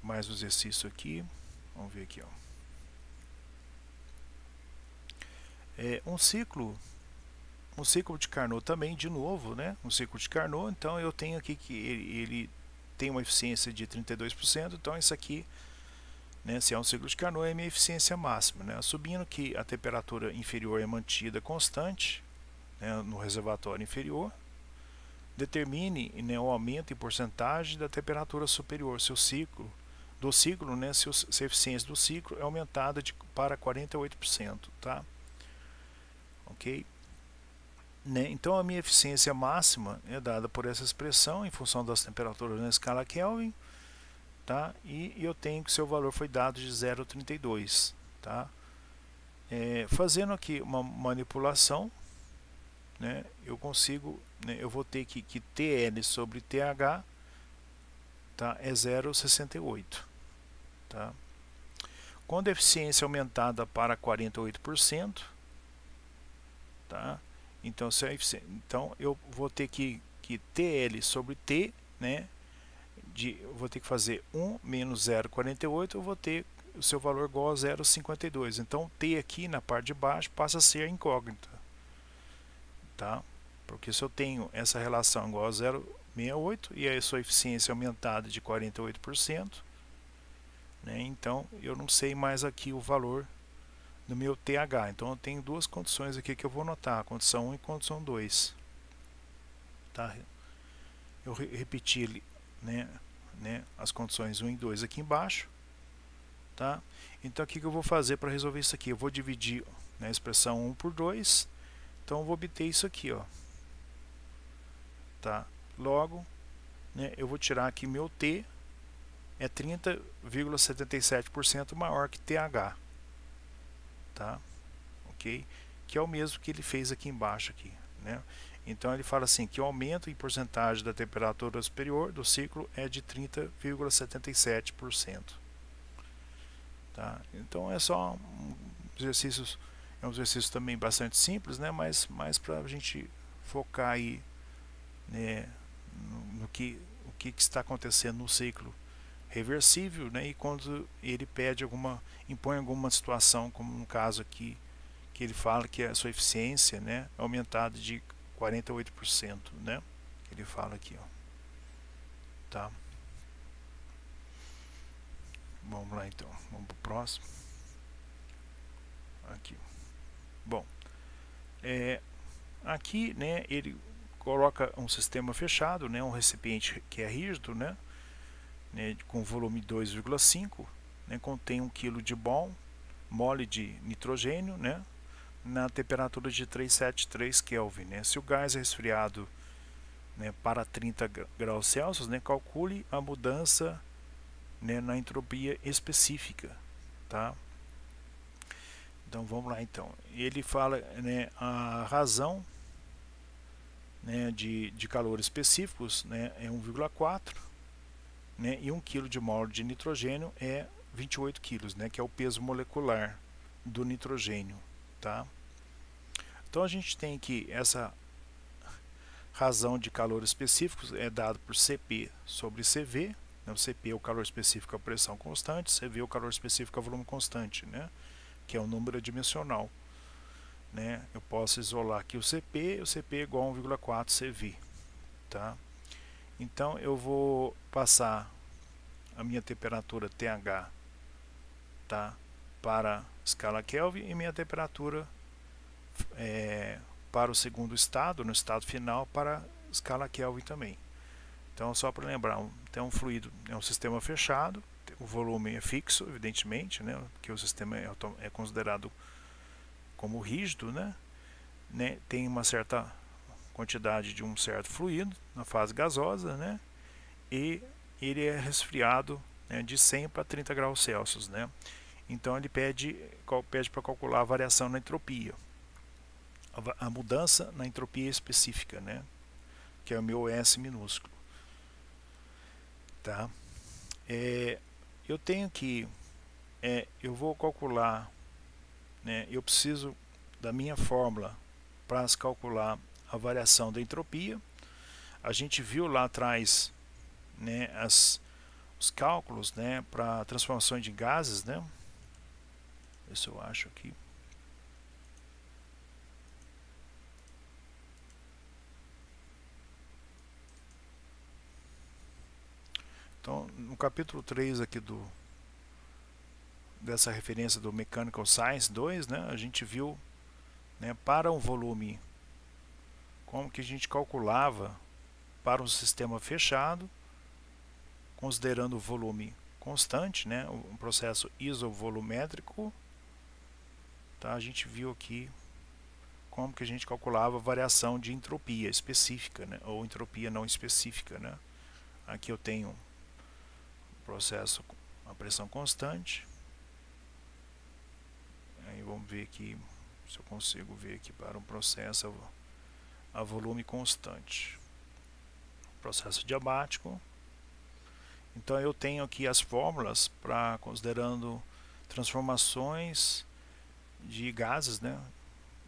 Mais um exercício aqui, vamos ver aqui, ó. Um ciclo de Carnot também, de novo, né? Um ciclo de Carnot, então eu tenho aqui que ele tem uma eficiência de 32%, então isso aqui, né, se é um ciclo de Carnot, é a minha eficiência máxima, né? Subindo que a temperatura inferior é mantida constante, né, no reservatório inferior, determine, né, o aumento em porcentagem da temperatura superior, se a eficiência do ciclo é aumentada para 48%, tá? Ok? Né? Então a minha eficiência máxima é dada por essa expressão em função das temperaturas na escala Kelvin, tá? E eu tenho que seu valor foi dado de 0,32, tá? Fazendo aqui uma manipulação, né, eu consigo, né, eu vou ter que TL sobre TH, tá, é 0,68, tá? Quando a eficiência é aumentada para 48%, tá? Então, então eu vou ter que TL sobre T, né? Eu vou ter que fazer 1 menos 0,48, eu vou ter o seu valor igual a 0,52. Então, T aqui na parte de baixo passa a ser incógnita, tá? Porque se eu tenho essa relação igual a 0,68 e a sua eficiência aumentada de 48%, né? Então, eu não sei mais aqui o valor no meu TH. Então eu tenho duas condições aqui que eu vou anotar, a condição 1 e a condição 2. Tá? Eu repeti, né, as condições 1 e 2 aqui embaixo. Tá? Então o que eu vou fazer para resolver isso aqui? Eu vou dividir, né, a expressão 1 por 2. Então eu vou obter isso aqui, ó. Tá? Logo, né, eu vou tirar aqui meu T é 30,77% maior que TH. Tá? Ok? Que é o mesmo que ele fez aqui embaixo aqui, né? Então ele fala assim que o aumento em porcentagem da temperatura superior do ciclo é de 30,77%. Tá? Então é só um exercício também bastante simples, né? Mas mais para a gente focar aí, né, o que está acontecendo no ciclo reversível, né, e quando ele impõe alguma situação, como no caso aqui, que ele fala que a sua eficiência, né, é aumentada de 48%, né, que ele fala aqui, ó. Tá? Vamos lá então, vamos para o próximo. Aqui. Bom, aqui, né, ele coloca um sistema fechado, né, um recipiente que é rígido, né, com volume 2,5, né, contém 1 kg de mole de nitrogênio, né, na temperatura de 373 Kelvin. Né. Se o gás é resfriado né, para 30 graus Celsius, né, calcule a mudança, né, na entropia específica, tá? Então vamos lá então. Ele fala, né, a razão, né, de calores específicos, né, é 1,4, né, e 1 kg de mol de nitrogênio é 28 kg, né, que é o peso molecular do nitrogênio, tá? Então a gente tem que essa razão de calor específicos é dado por Cp sobre Cv, né? O Cp é o calor específico a pressão constante, Cv é o calor específico a volume constante, né? Que é o número adimensional, né? Eu posso isolar aqui o Cp é igual a 1,4 Cv, tá? Então eu vou passar a minha temperatura TH, tá, para escala Kelvin, e minha temperatura para o segundo estado, no estado final, para escala Kelvin também. Então, só para lembrar, tem um fluido, é um sistema fechado, o volume é fixo, evidentemente, né, porque o sistema é considerado como rígido, né, tem uma certa quantidade de um certo fluido na fase gasosa, né, e ele é resfriado, né, de 100 para 30 graus Celsius, né. Então ele pede para calcular a variação na entropia, a mudança na entropia específica, né, que é o meu S minúsculo, tá? Eu tenho que eu vou calcular, né, eu preciso da minha fórmula para calcular a variação da entropia. A gente viu lá atrás, né, os cálculos, né, para transformações de gases, né? Isso eu acho aqui. Então, no capítulo 3 aqui dessa referência do Mechanical Science 2, né, a gente viu, né, para um volume, como que a gente calculava para um sistema fechado, considerando o volume constante, né, um processo isovolumétrico, tá? A gente viu aqui como que a gente calculava a variação de entropia específica, né, ou entropia não específica, né? Aqui eu tenho um processo com uma pressão constante. Aí vamos ver aqui se eu consigo ver aqui para um processo a volume constante. Processo diabático. Então eu tenho aqui as fórmulas para considerando transformações de gases, né,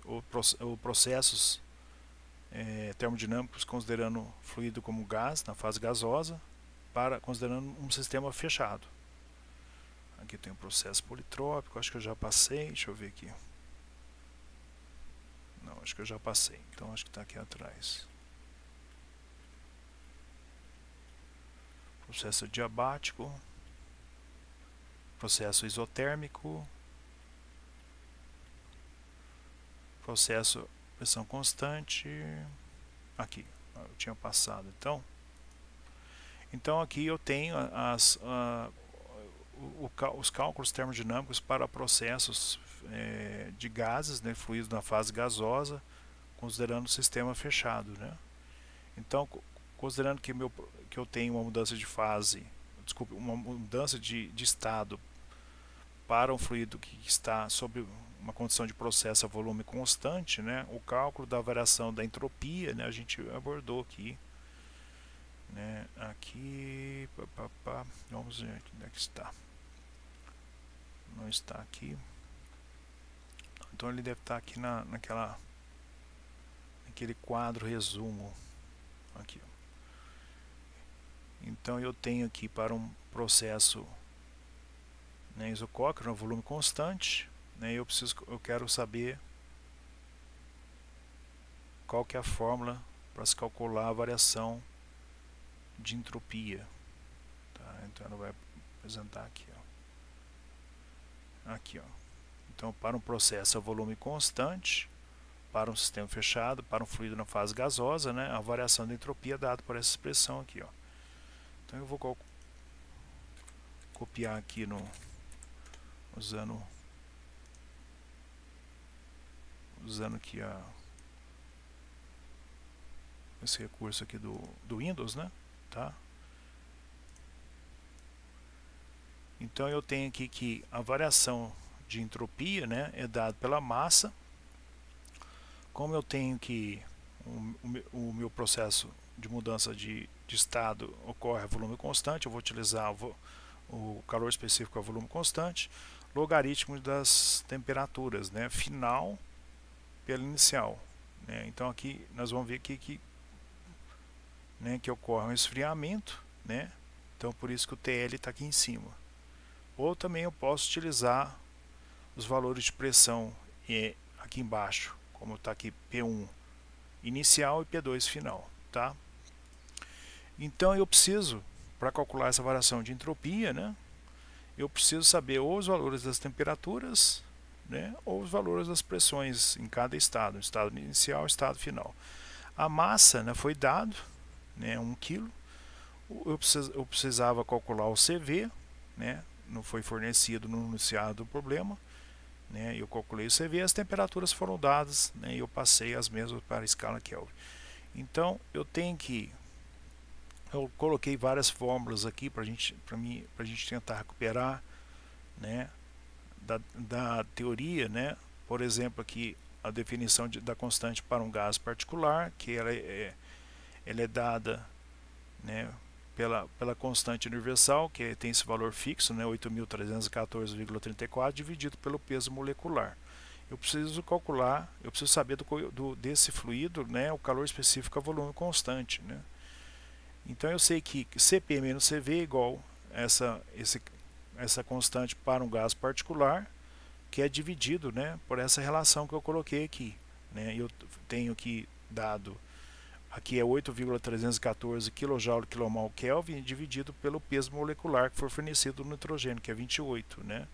ou processos termodinâmicos considerando fluido como gás na fase gasosa, para considerando um sistema fechado. Aqui tem o processo politrópico, acho que eu já passei, deixa eu ver aqui. Não, acho que eu já passei, então acho que está aqui atrás. Processo diabático, processo isotérmico, processo pressão constante, aqui, eu tinha passado, então aqui eu tenho os cálculos termodinâmicos para processos de gases, né, fluidos na fase gasosa, considerando o sistema fechado, né. Então, considerando que eu tenho uma mudança de fase, desculpe, uma mudança de estado para um fluido que está sob uma condição de processo a volume constante, né, o cálculo da variação da entropia, né, a gente abordou aqui, né, aqui, vamos ver onde é que está. Não está aqui. Então ele deve estar aqui naquele quadro resumo aqui. Então eu tenho aqui para um processo, né, isocócrano, volume constante, né, eu quero saber qual que é a fórmula para se calcular a variação de entropia, tá? Então ela vai apresentar aqui, ó. Aqui, ó. Então, para um processo a volume constante, para um sistema fechado, para um fluido na fase gasosa, né, a variação da entropia é dada por essa expressão aqui, ó. Então eu vou copiar aqui usando aqui esse recurso aqui do Windows, né? Tá? Então eu tenho aqui que a variação de entropia, né, é dada pela massa. Como eu tenho que o meu processo de mudança de estado ocorre a volume constante, eu vou utilizar o calor específico a volume constante, logaritmo das temperaturas, né, final pela inicial, né. Então aqui nós vamos ver aqui né, que ocorre um esfriamento, né, então por isso que o TL está aqui em cima. Ou também eu posso utilizar os valores de pressão aqui embaixo, como está aqui P1 inicial e P2 final, tá? Então eu preciso, para calcular essa variação de entropia, né, eu preciso saber ou os valores das temperaturas, né, ou os valores das pressões em cada estado, estado inicial e estado final. A massa, né, foi dado, né, 1 kg. Eu precisava calcular o CV, né, não foi fornecido no enunciado do problema, né, eu calculei o CV, as temperaturas foram dadas, né, e eu passei as mesmas para a escala Kelvin. Então eu tenho que eu coloquei várias fórmulas aqui para a gente tentar recuperar, né, da teoria, né. Por exemplo, aqui a definição da constante para um gás particular, que ela é dada, né, pela constante universal, que tem esse valor fixo, né, 8.314,34, dividido pelo peso molecular. Eu preciso calcular, eu preciso saber desse fluido, né, o calor específico a volume constante, né. Então eu sei que Cp menos Cv é igual a essa constante para um gás particular, que é dividido, né, por essa relação que eu coloquei aqui, né. Eu tenho aqui dado, aqui é 8,314 kJ/kmol Kelvin dividido pelo peso molecular que foi fornecido no nitrogênio, que é 28, né.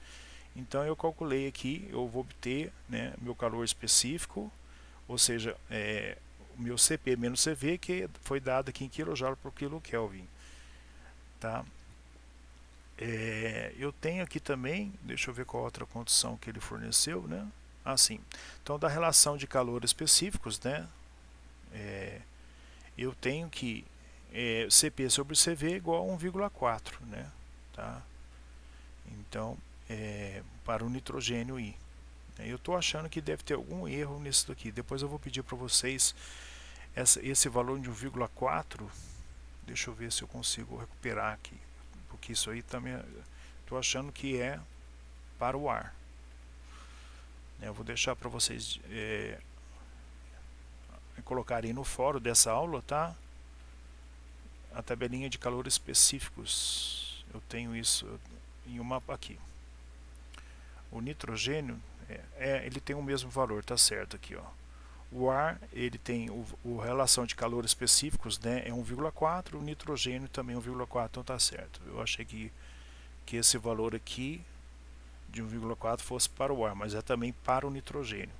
Então eu calculei aqui, eu vou obter, né, meu calor específico, ou seja, o meu Cp menos Cv, que foi dado aqui em kJ/kcal, tá? Eu tenho aqui também, deixa eu ver qual outra condição que ele forneceu, né? Assim, então da relação de calor específicos, né, eu tenho que Cp sobre Cv é igual a 1,4, né, tá? Então, para o nitrogênio I. Eu estou achando que deve ter algum erro nisso daqui. Depois eu vou pedir para vocês esse valor de 1,4. Deixa eu ver se eu consigo recuperar aqui, porque isso aí também estou achando que é para o ar. Eu vou deixar para vocês colocarem no fórum dessa aula, tá? A tabelinha de calores específicos. Eu tenho isso em um mapa aqui. O nitrogênio ele tem o mesmo valor, tá certo aqui, ó. O ar, ele tem a relação de calor específicos, né, é 1,4, o nitrogênio também é 1,4, então tá certo. Eu achei que esse valor aqui de 1,4 fosse para o ar, mas é também para o nitrogênio.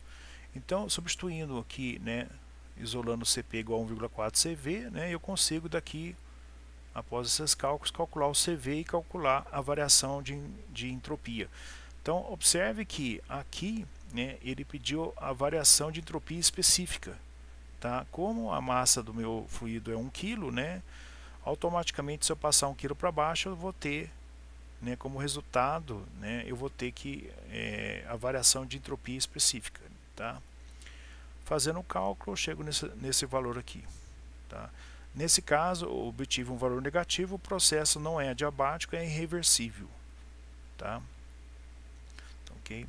Então, substituindo aqui, né, isolando o Cp igual a 1,4 CV, né, eu consigo daqui, após esses cálculos, calcular o CV e calcular a variação de entropia. Então, observe que aqui, né, ele pediu a variação de entropia específica, tá? Como a massa do meu fluido é 1 kg, né, automaticamente se eu passar 1 kg para baixo, eu vou ter, né, como resultado, né, eu vou ter que a variação de entropia específica, tá? Fazendo o cálculo, eu chego nesse valor aqui, tá? Nesse caso, eu obtive um valor negativo, o processo não é adiabático, é irreversível, tá? Ok?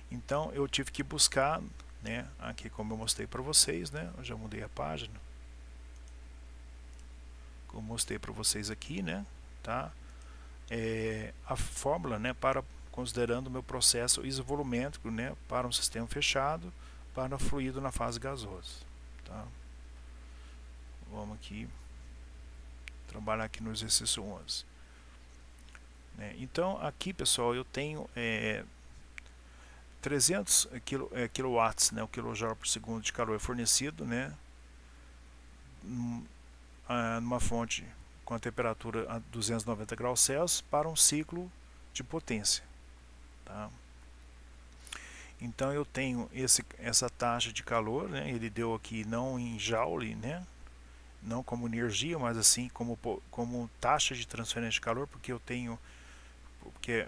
Então eu tive que buscar, né, aqui como eu mostrei para vocês, né, eu já mudei a página, como eu mostrei para vocês aqui, né, tá? A fórmula, né, para considerando o meu processo isovolumétrico, né, para um sistema fechado, para fluido na fase gasosa, tá? Vamos aqui trabalhar aqui no exercício 11, né? Então aqui, pessoal, eu tenho 300 kW, né, o kJ por segundo de calor fornecido, né, numa fonte com a temperatura a 290 graus Celsius para um ciclo de potência, tá? Então eu tenho essa taxa de calor, né, ele deu aqui não em joule, né, não como energia, mas assim como taxa de transferência de calor, porque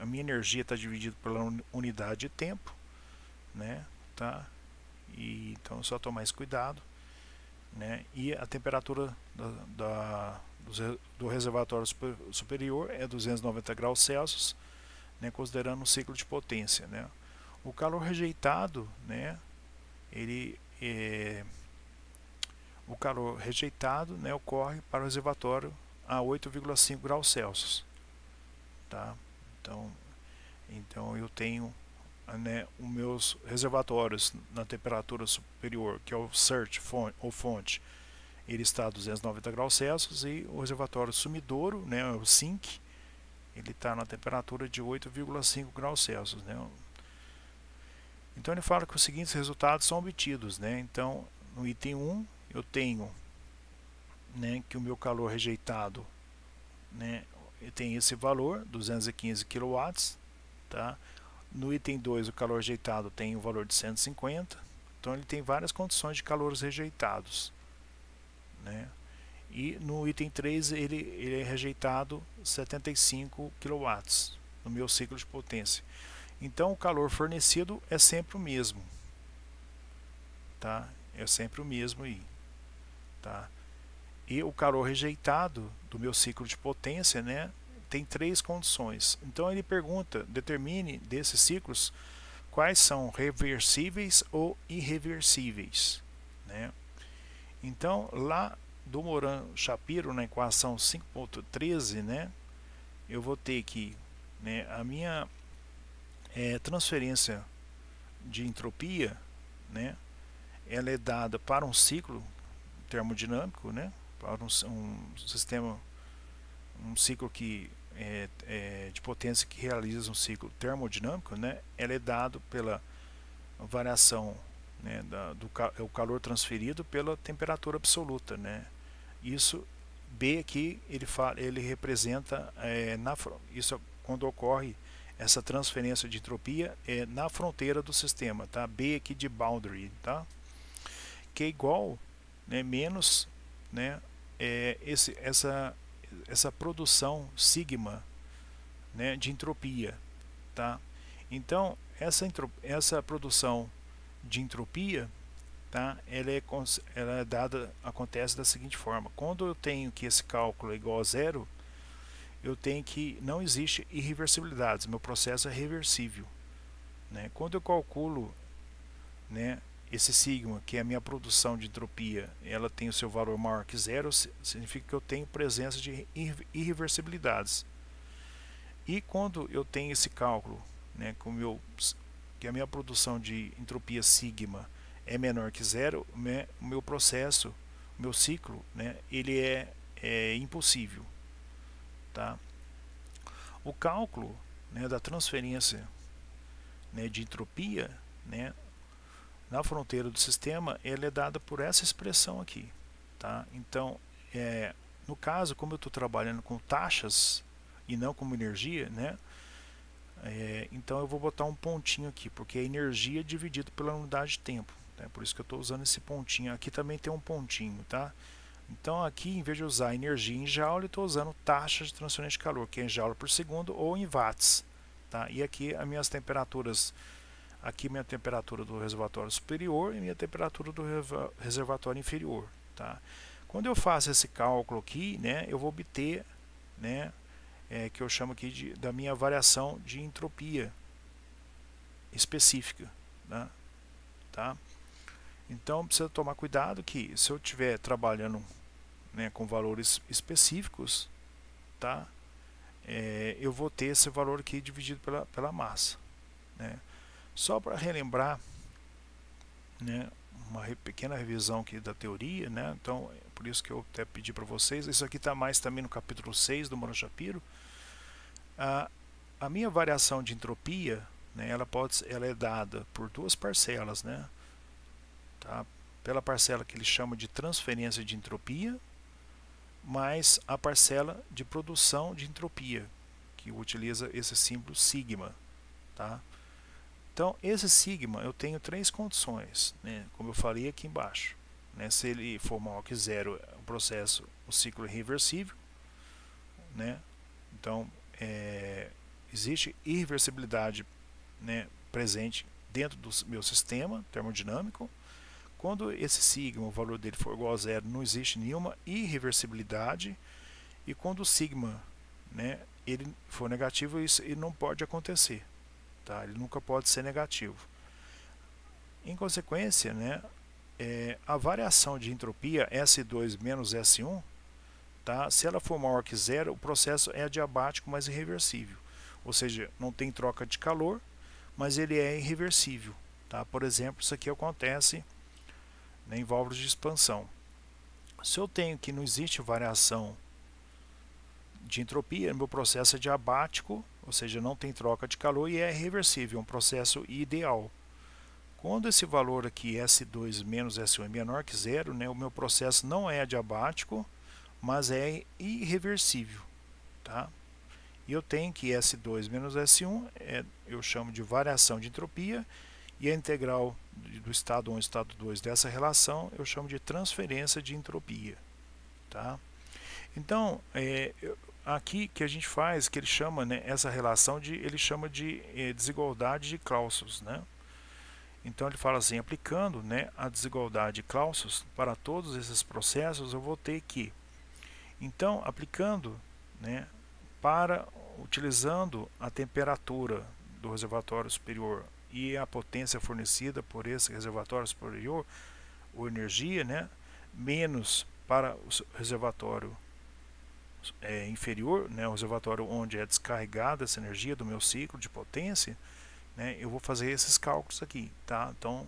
a minha energia está dividida pela unidade de tempo, né, tá? E então eu só tomar esse cuidado, né? E a temperatura do reservatório superior é 290 graus Celsius, né, considerando um ciclo de potência, né? O calor rejeitado, né, o calor rejeitado, né, ocorre para o reservatório a 8,5 graus Celsius, tá? Então eu tenho, né, os meus reservatórios na temperatura superior, que é o surge ou fonte, ele está a 290 graus Celsius, e o reservatório sumidouro, né, o sink, ele está na temperatura de 8,5 graus Celsius, né? Então ele fala que os seguintes resultados são obtidos, né? Então no item 1 eu tenho, né, que o meu calor rejeitado, né, tem esse valor, 215 kW, tá? No item 2 o calor rejeitado tem o valor de 150, então ele tem várias condições de calores rejeitados, né? E no item 3 ele é rejeitado 75 kW no meu ciclo de potência. Então o calor fornecido é sempre o mesmo, tá? É sempre o mesmo aí, tá? E o calor rejeitado do meu ciclo de potência, né, tem 3 condições. Então ele pergunta, determine desses ciclos quais são reversíveis ou irreversíveis, né? Então lá do Moran-Shapiro, na equação 5.13, né, eu vou ter que, né, a minha transferência de entropia, né, ela é dada para um ciclo termodinâmico, né, para um sistema, um ciclo que de potência que realiza um ciclo termodinâmico, né, ela é dado pela variação, né, o calor transferido pela temperatura absoluta, né. Isso B aqui ele representa isso quando ocorre essa transferência de entropia na fronteira do sistema, tá? B aqui de boundary, tá? Que é igual, né, menos, né, essa produção sigma, né, de entropia, tá? Então essa produção de entropia, tá, ela é dada, acontece da seguinte forma: quando eu tenho que esse cálculo é igual a zero, eu tenho que não existe irreversibilidades, meu processo é reversível, né? Quando eu calculo, né, esse sigma, que é a minha produção de entropia, ela tem o seu valor maior que zero, significa que eu tenho presença de irreversibilidades. E quando eu tenho esse cálculo, né, que a minha produção de entropia sigma é menor que zero, o meu processo, o meu ciclo, né, ele é impossível, tá? O cálculo, né, da transferência, né, de entropia, né, na fronteira do sistema, ela é dada por essa expressão aqui, tá? Então, no caso, como eu estou trabalhando com taxas e não como energia, né, então eu vou botar um pontinho aqui, porque é energia dividido pela unidade de tempo, né? Por isso que eu estou usando esse pontinho. Aqui também tem um pontinho, tá? Então aqui, em vez de usar energia em joule, eu estou usando taxa de transferência de calor, que é em joule por segundo ou em watts, tá? E aqui as minhas temperaturas, aqui minha temperatura do reservatório superior e minha temperatura do reservatório inferior, tá? Quando eu faço esse cálculo aqui, né, eu vou obter, né, que eu chamo aqui da minha variação de entropia específica, né, tá? Então precisa tomar cuidado que se eu estiver trabalhando, né, com valores específicos, tá, eu vou ter esse valor aqui dividido pela massa, né? Só para relembrar, né, uma pequena revisão aqui da teoria, né? Então por isso que eu até pedi para vocês, isso aqui está mais também no capítulo 6 do Moran-Shapiro. A minha variação de entropia, né, ela é dada por duas parcelas, né, tá? Pela parcela que ele chama de transferência de entropia, mais a parcela de produção de entropia, que utiliza esse símbolo sigma, tá? Então esse sigma eu tenho três condições, né, como eu falei aqui embaixo, né? Se ele for maior que zero, processo, o ciclo é reversível, né? Então, existe irreversibilidade, né, presente dentro do meu sistema termodinâmico. Quando esse sigma, o valor dele for igual a zero, não existe nenhuma irreversibilidade. E quando o sigma, né, ele for negativo, isso ele não pode acontecer, tá? Ele nunca pode ser negativo. Em consequência, né, a variação de entropia S2 menos S1, tá? Se ela for maior que zero, o processo é adiabático, mas irreversível. Ou seja, não tem troca de calor, mas ele é irreversível, tá? Por exemplo, isso aqui acontece, né, em válvulas de expansão. Se eu tenho que não existe variação de entropia, meu processo é diabático, ou seja, não tem troca de calor e é reversível, é um processo ideal. Quando esse valor aqui, S2 menos S1, é menor que zero, né, o meu processo não é adiabático, mas é irreversível, tá? E eu tenho que S2 menos S1, eu chamo de variação de entropia, e a integral do estado 1 e estado 2 dessa relação eu chamo de transferência de entropia, tá? Então, aqui que a gente faz, que ele chama, né, essa relação ele chama de desigualdade de Clausius, né? Então ele fala assim, aplicando, né, a desigualdade de Clausius para todos esses processos, eu vou ter que, então, aplicando, né, utilizando a temperatura do reservatório superior e a potência fornecida por esse reservatório superior, ou energia, né, menos para o reservatório inferior, né, o reservatório onde é descarregada essa energia do meu ciclo de potência, né, eu vou fazer esses cálculos aqui, tá? Então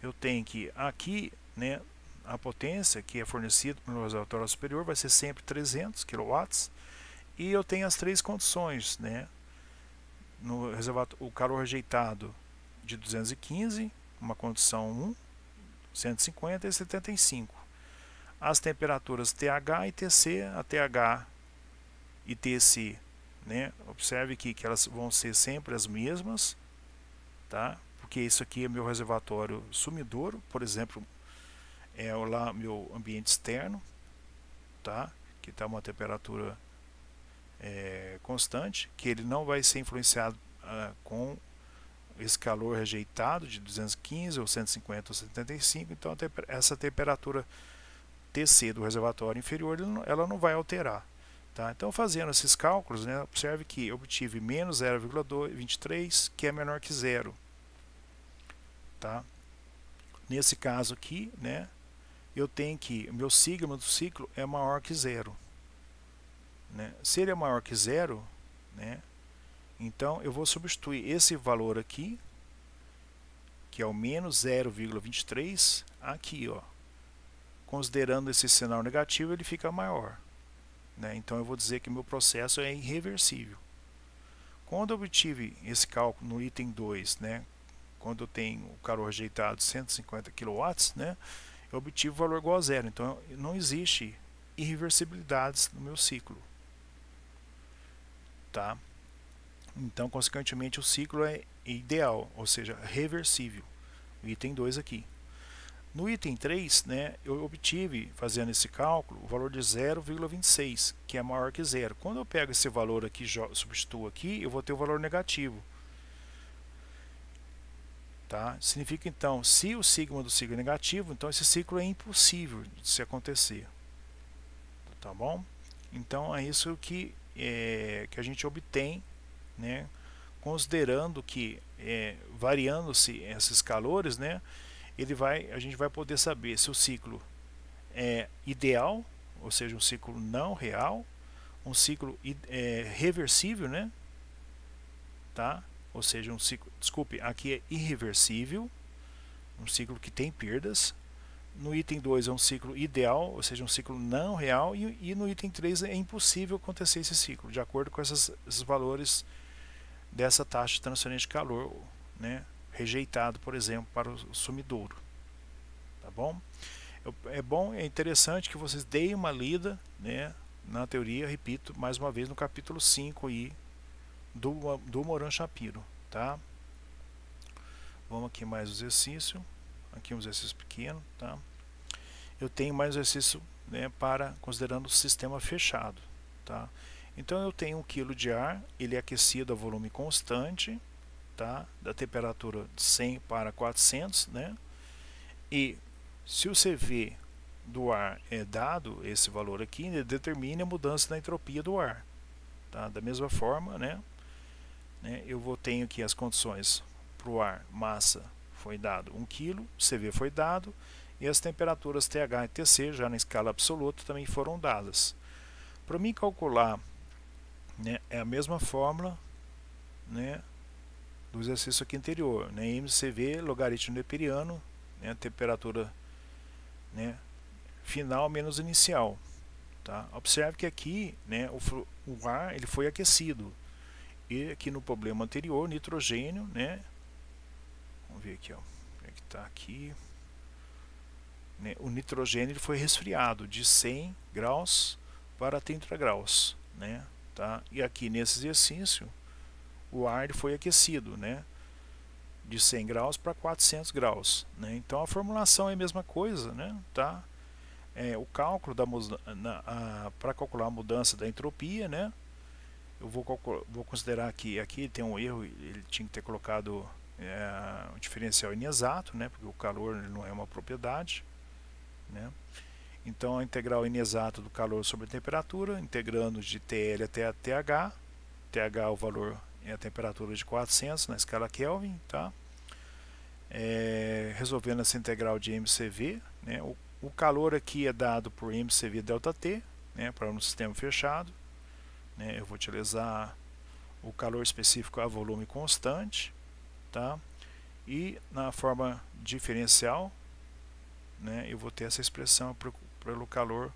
eu tenho que aqui, né, a potência que é fornecida pelo reservatório superior vai ser sempre 300 kW, e eu tenho as três condições, né? No reservatório, o calor rejeitado de 215, uma condição 1, 150 e 75. As temperaturas TH e TC, a TH e TC, né? Observe aqui que elas vão ser sempre as mesmas, tá? Porque isso aqui é meu reservatório sumidouro, por exemplo, é lá meu ambiente externo, tá? Que está uma temperatura constante, que ele não vai ser influenciado com esse calor rejeitado de 215 ou 150 ou 75. Então essa temperatura TC do reservatório inferior ela não vai alterar, tá? Então fazendo esses cálculos, né, observe que eu obtive menos 0,23, que é menor que zero, tá? Nesse caso aqui, né, eu tenho que o meu sigma do ciclo é maior que zero, né? Se ele é maior que zero, né, então eu vou substituir esse valor aqui, que é o menos 0,23, aqui, ó. Considerando esse sinal negativo, ele fica maior, né? Então eu vou dizer que meu processo é irreversível. Quando eu obtive esse cálculo no item 2, né, quando eu tenho o calor rejeitado 150 kW, né, eu obtive o valor igual a zero. Então não existe irreversibilidades no meu ciclo, tá? Então, consequentemente, o ciclo é ideal, ou seja, reversível. O item 2 aqui. No item 3, né, eu obtive, fazendo esse cálculo, o valor de 0,26, que é maior que zero. Quando eu pego esse valor aqui e substituo aqui, eu vou ter o valor negativo. Tá? Significa, então, se o sigma do ciclo é negativo, então esse ciclo é impossível de se acontecer. Tá bom? Então, é isso que a gente obtém, né, considerando que variando-se esses calores, né, a gente vai poder saber se o ciclo é ideal, ou seja, um ciclo não real, um ciclo reversível, né, tá? Ou seja, um ciclo, desculpe, aqui é irreversível, um ciclo que tem perdas. No item 2 é um ciclo ideal, ou seja, um ciclo não real, e no item 3 é impossível acontecer esse ciclo, de acordo com esses valores dessa taxa de transferência de calor, né, rejeitado, por exemplo, para o sumidouro. Tá bom? É interessante que vocês deem uma lida, né, na teoria, repito, mais uma vez, no capítulo 5 aí, do Moran Shapiro, tá? Vamos aqui mais um exercício, aqui um exercício pequeno, tá? eu tenho mais um exercício, né, para considerando o sistema fechado, tá? Então eu tenho 1 kg de ar, ele é aquecido a volume constante, tá? Da temperatura de 100 para 400, né? E se o CV do ar é dado esse valor aqui, ele determina a mudança da entropia do ar, tá? Da mesma forma, né? Eu tenho aqui as condições para o ar, massa foi dado 1 kg, CV foi dado, e as temperaturas TH e TC, já na escala absoluta, também foram dadas. Para mim calcular, né, é a mesma fórmula, né, do exercício aqui anterior, né, MCV logaritmo neperiano, né, temperatura, né, final menos inicial. Tá? Observe que aqui, né, o ar ele foi aquecido, e aqui no problema anterior, nitrogênio, né, vamos ver aqui, ó, como é que está aqui, né, o nitrogênio ele foi resfriado de 100 graus para 30 graus, né, tá? E aqui nesse exercício o ar ele foi aquecido, né, de 100 graus para 400 graus, né? Então a formulação é a mesma coisa, né, tá? O cálculo para calcular a mudança da entropia, né, eu vou considerar que aqui tem um erro, ele tinha que ter colocado o diferencial inexato, né, porque o calor não é uma propriedade, né? Então a integral inexata do calor sobre a temperatura, integrando de TL até a TH. TH o valor é a temperatura de 400 na escala Kelvin, tá? Resolvendo essa integral de MCV, né? O calor aqui é dado por MCV ΔT, né, para um sistema fechado, né? Eu vou utilizar o calor específico a volume constante, tá? E na forma diferencial, né, eu vou ter essa expressão pelo calor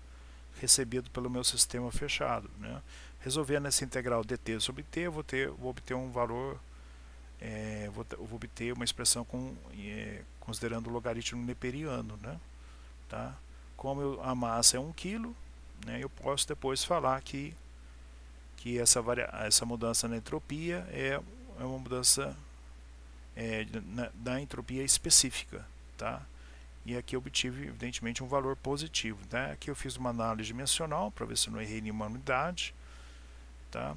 recebido pelo meu sistema fechado, né? Resolvendo essa integral dt sobre t, eu vou obter um valor, vou obter uma expressão considerando o logaritmo neperiano, né? Tá? Como a massa é 1 kg, né, eu posso depois falar que essa mudança na entropia é uma mudança da entropia específica, tá? E aqui eu obtive, evidentemente, um valor positivo, né? Aqui eu fiz uma análise dimensional para ver se eu não errei nenhuma unidade, tá?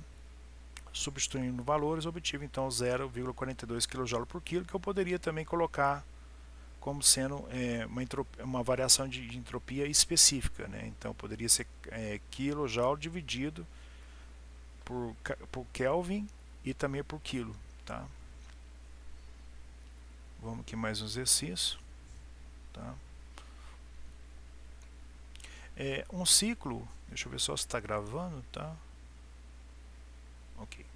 Substituindo valores, obtive então 0,42 kJ por quilo, que eu poderia também colocar como sendo uma variação de entropia específica, né? Então poderia ser kJ dividido por Kelvin e também por quilo, tá? Vamos aqui mais um exercício, tá? Um ciclo, deixa eu ver só se está gravando, tá? Ok.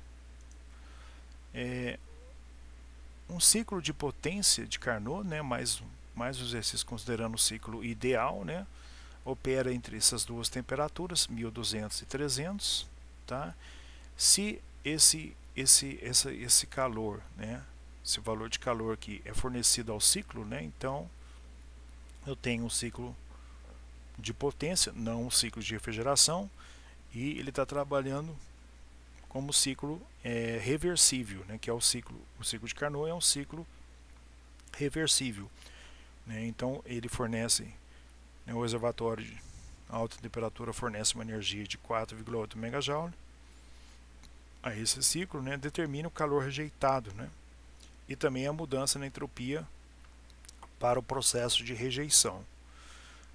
Um ciclo de potência de Carnot, né, mais um exercício considerando o ciclo ideal, né, opera entre essas duas temperaturas, 1200 e 300, tá? Se esse calor, né, esse valor de calor aqui é fornecido ao ciclo, né, então eu tenho um ciclo de potência, não um ciclo de refrigeração, e ele está trabalhando como ciclo reversível, né, que é o ciclo de Carnot é um ciclo reversível, né, então ele fornece, né, o reservatório de alta temperatura fornece uma energia de 4,8 MJ a esse ciclo, né, determina o calor rejeitado, né, e também a mudança na entropia para o processo de rejeição,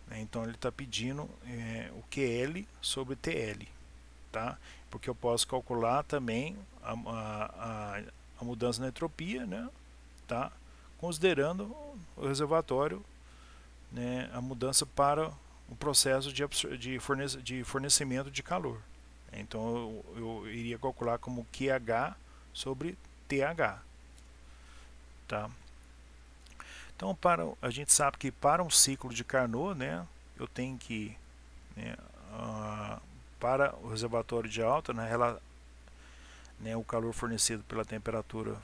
né, então ele está pedindo o QL sobre TL, tá? Porque eu posso calcular também a mudança na entropia, né, tá? Considerando o reservatório, né, a mudança para o processo de fornecimento de calor. Então eu iria calcular como QH sobre TH, tá? Então a gente sabe que para um ciclo de Carnot, né, eu tenho que, né, para o reservatório de alta, né, o calor fornecido pela temperatura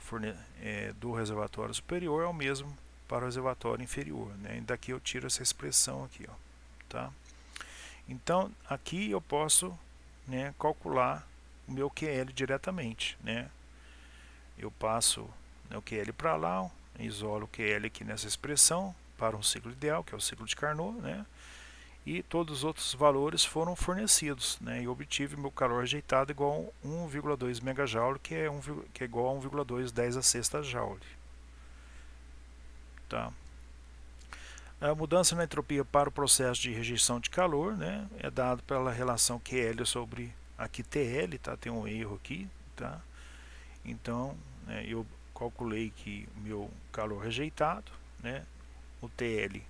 do reservatório superior é o mesmo para o reservatório inferior, né? E daqui eu tiro essa expressão aqui, ó, tá? Então aqui eu posso, né, calcular o meu QL diretamente, né? Eu passo, né, o QL para lá, isolo o QL aqui nessa expressão para um ciclo ideal, que é o ciclo de Carnot, né? e todos os outros valores foram fornecidos, né, e obtive meu calor rejeitado igual a 1,2 megajoule, que é igual a 1,2 10 a sexta joule. Tá? A mudança na entropia para o processo de rejeição de calor, né, é dado pela relação QL sobre aqui TL, tá? Tem um erro aqui, tá? Então, né, eu calculei que meu calor rejeitado, né, o TL,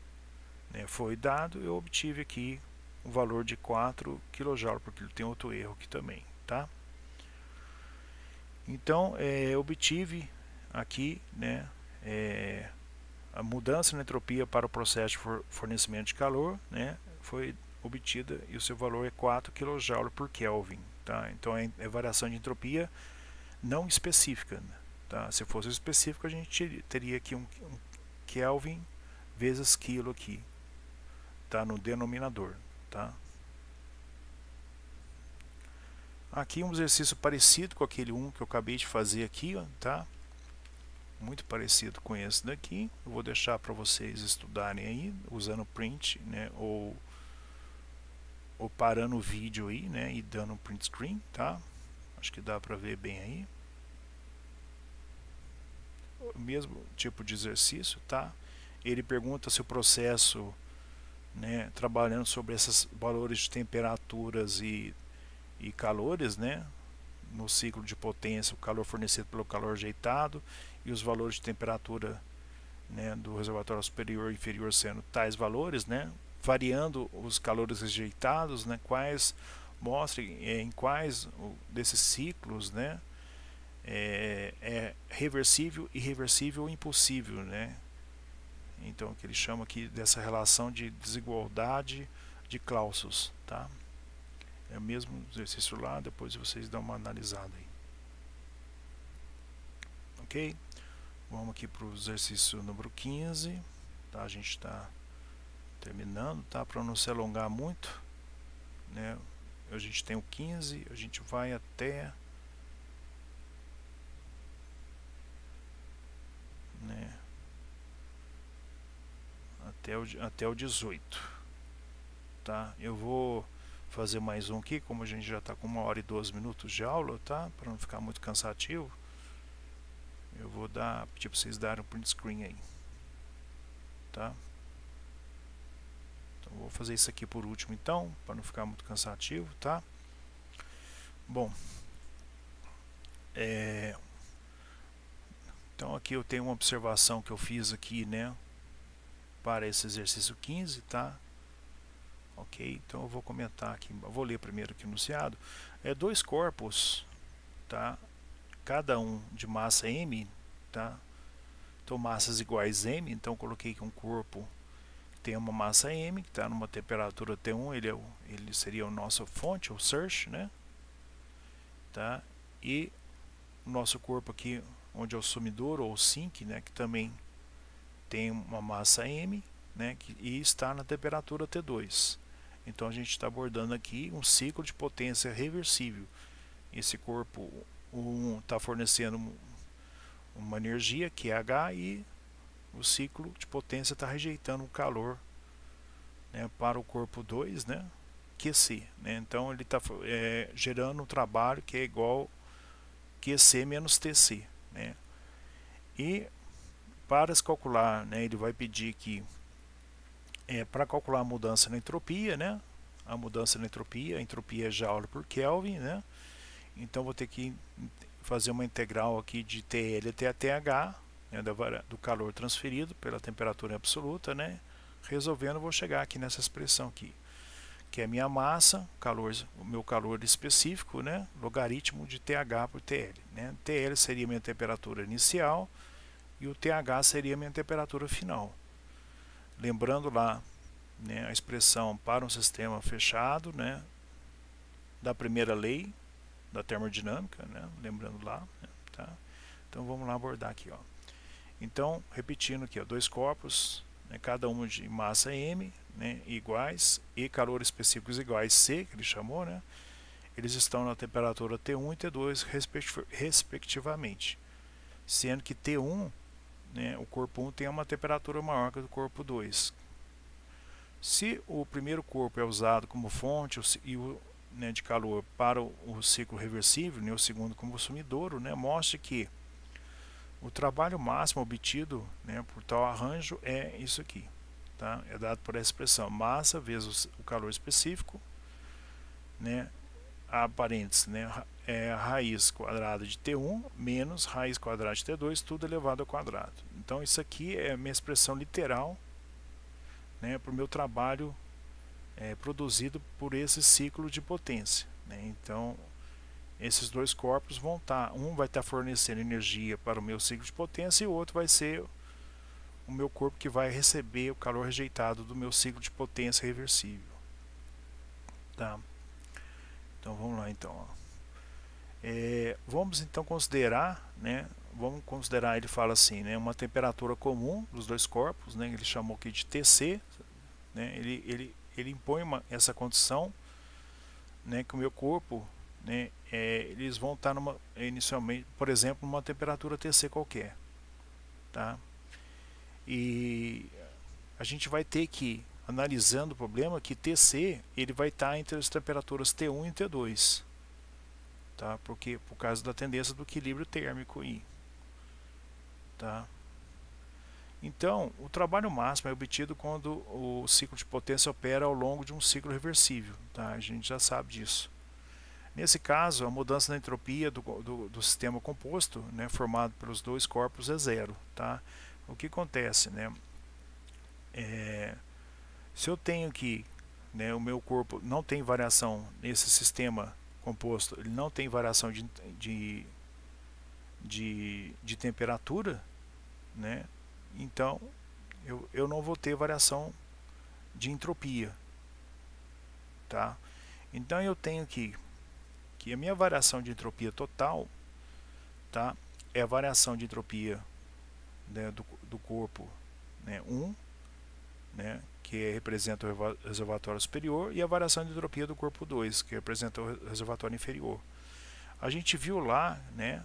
né, foi dado, eu obtive aqui um valor de 4 kJ, porque tem outro erro aqui também, tá? Então, obtive aqui, né, a mudança na entropia para o processo de fornecimento de calor, né, foi obtida e o seu valor é 4 kJ por Kelvin, tá? Então é variação de entropia não específica, né, tá? Se fosse específico, a gente teria aqui um Kelvin vezes quilo aqui, tá, no denominador, tá? Aqui um exercício parecido com aquele que eu acabei de fazer aqui, ó, tá? Muito parecido com esse daqui. Eu vou deixar para vocês estudarem aí, usando print, né, ou parando o vídeo aí, né, e dando um print screen, tá? Acho que dá para ver bem aí. O mesmo tipo de exercício, tá? Ele pergunta se o processo, né, trabalhando sobre esses valores de temperaturas e calores, né, no ciclo de potência, o calor fornecido pelo calor rejeitado e os valores de temperatura, né, do reservatório superior e inferior sendo tais valores, né, variando os calores rejeitados, né, quais mostrem em quais desses ciclos, né, é reversível, irreversível ou impossível, né. Então, o que ele chama aqui dessa relação de desigualdade de Clausius, tá? É o mesmo exercício lá, depois vocês dão uma analisada aí. Ok? Vamos aqui para o exercício número 15. Tá? A gente está terminando, tá? Para não se alongar muito, né? A gente tem o 15, a gente vai até, né, até o 18. Tá? Eu vou fazer mais um aqui, como a gente já está com 1 hora e 12 minutos de aula, tá? Para não ficar muito cansativo, eu vou pedir para vocês darem um print screen aí, tá? Então vou fazer isso aqui por último, então, para não ficar muito cansativo, tá? Bom, então aqui eu tenho uma observação que eu fiz aqui, né, para esse exercício 15, tá? Ok, então eu vou comentar aqui, eu vou ler primeiro aqui o enunciado. Dois corpos, tá? Cada um de massa m, tá? Então massas iguais m, então coloquei que um corpo tem uma massa m, que está numa temperatura T1, ele seria a nossa fonte, o search, né? Tá? E o nosso corpo aqui, onde é o sumidouro ou sink, né, que também tem uma massa m, né, e está na temperatura T2. Então a gente está abordando aqui um ciclo de potência reversível. Esse corpo 1 está fornecendo uma energia, que é H, e o ciclo de potência está rejeitando o calor, né, para o corpo 2, né, QC. Né? Então ele está gerando um trabalho que é igual QC menos TC. Né? E para se calcular, né, ele vai pedir que para calcular a mudança na entropia, né? A mudança na entropia, a entropia é Joule por Kelvin, né? Então vou ter que fazer uma integral aqui de TL até TH, né, do calor transferido pela temperatura absoluta, né? Resolvendo, vou chegar aqui nessa expressão aqui, que é a minha massa, o meu calor específico, né? Logaritmo de TH por TL, né? TL seria minha temperatura inicial e o TH seria minha temperatura final. Lembrando lá, né, a expressão para um sistema fechado, né, da primeira lei da termodinâmica, né, lembrando lá, né, tá? Então vamos lá abordar aqui, ó. Então, repetindo aqui, ó, dois corpos, né, cada um de massa m, né, iguais, e calor específicos iguais C, que ele chamou, né, eles estão na temperatura T1 e T2 respectivamente, sendo que T1, né, o corpo 1 tem uma temperatura maior que o corpo 2. se o primeiro corpo é usado como fonte né, de calor para o ciclo reversível, né, o segundo como sumidouro, né, mostra que o trabalho máximo obtido, né, por tal arranjo é isso aqui, tá? É dado por essa expressão, massa vezes o calor específico, né, a parênteses, né, é a raiz quadrada de T1 menos raiz quadrada de T2, tudo elevado ao quadrado. Então isso aqui é a minha expressão literal, né, para o meu trabalho produzido por esse ciclo de potência, né? Então esses dois corpos vão estar, um vai estar fornecendo energia para o meu ciclo de potência e o outro vai ser o meu corpo que vai receber o calor rejeitado do meu ciclo de potência reversível, tá? Então vamos lá então, ó. Vamos então considerar, né, ele fala assim, né, uma temperatura comum dos dois corpos, né, ele chamou aqui de TC, né, ele impõe essa condição, né, que o meu corpo, né, eles vão estar inicialmente, por exemplo, numa temperatura TC qualquer, tá? E a gente vai ter que, analisando o problema, que TC ele vai estar entre as temperaturas T1 e T2, tá? Porque por causa da tendência do equilíbrio térmico aí, tá? Então, o trabalho máximo é obtido quando o ciclo de potência opera ao longo de um ciclo reversível, tá? A gente já sabe disso. Nesse caso, a mudança na entropia do sistema composto, né, formado pelos dois corpos, é zero, tá? O que acontece, né? Se eu tenho aqui, né, o meu corpo não tem variação nesse sistema composto, ele não tem variação de temperatura, né? Então eu não vou ter variação de entropia, tá? Então eu tenho que a minha variação de entropia total, tá, é a variação de entropia, né, do corpo, né, 1, né, que representa o reservatório superior, e a variação de entropia do corpo 2, que representa o reservatório inferior. A gente viu lá, né,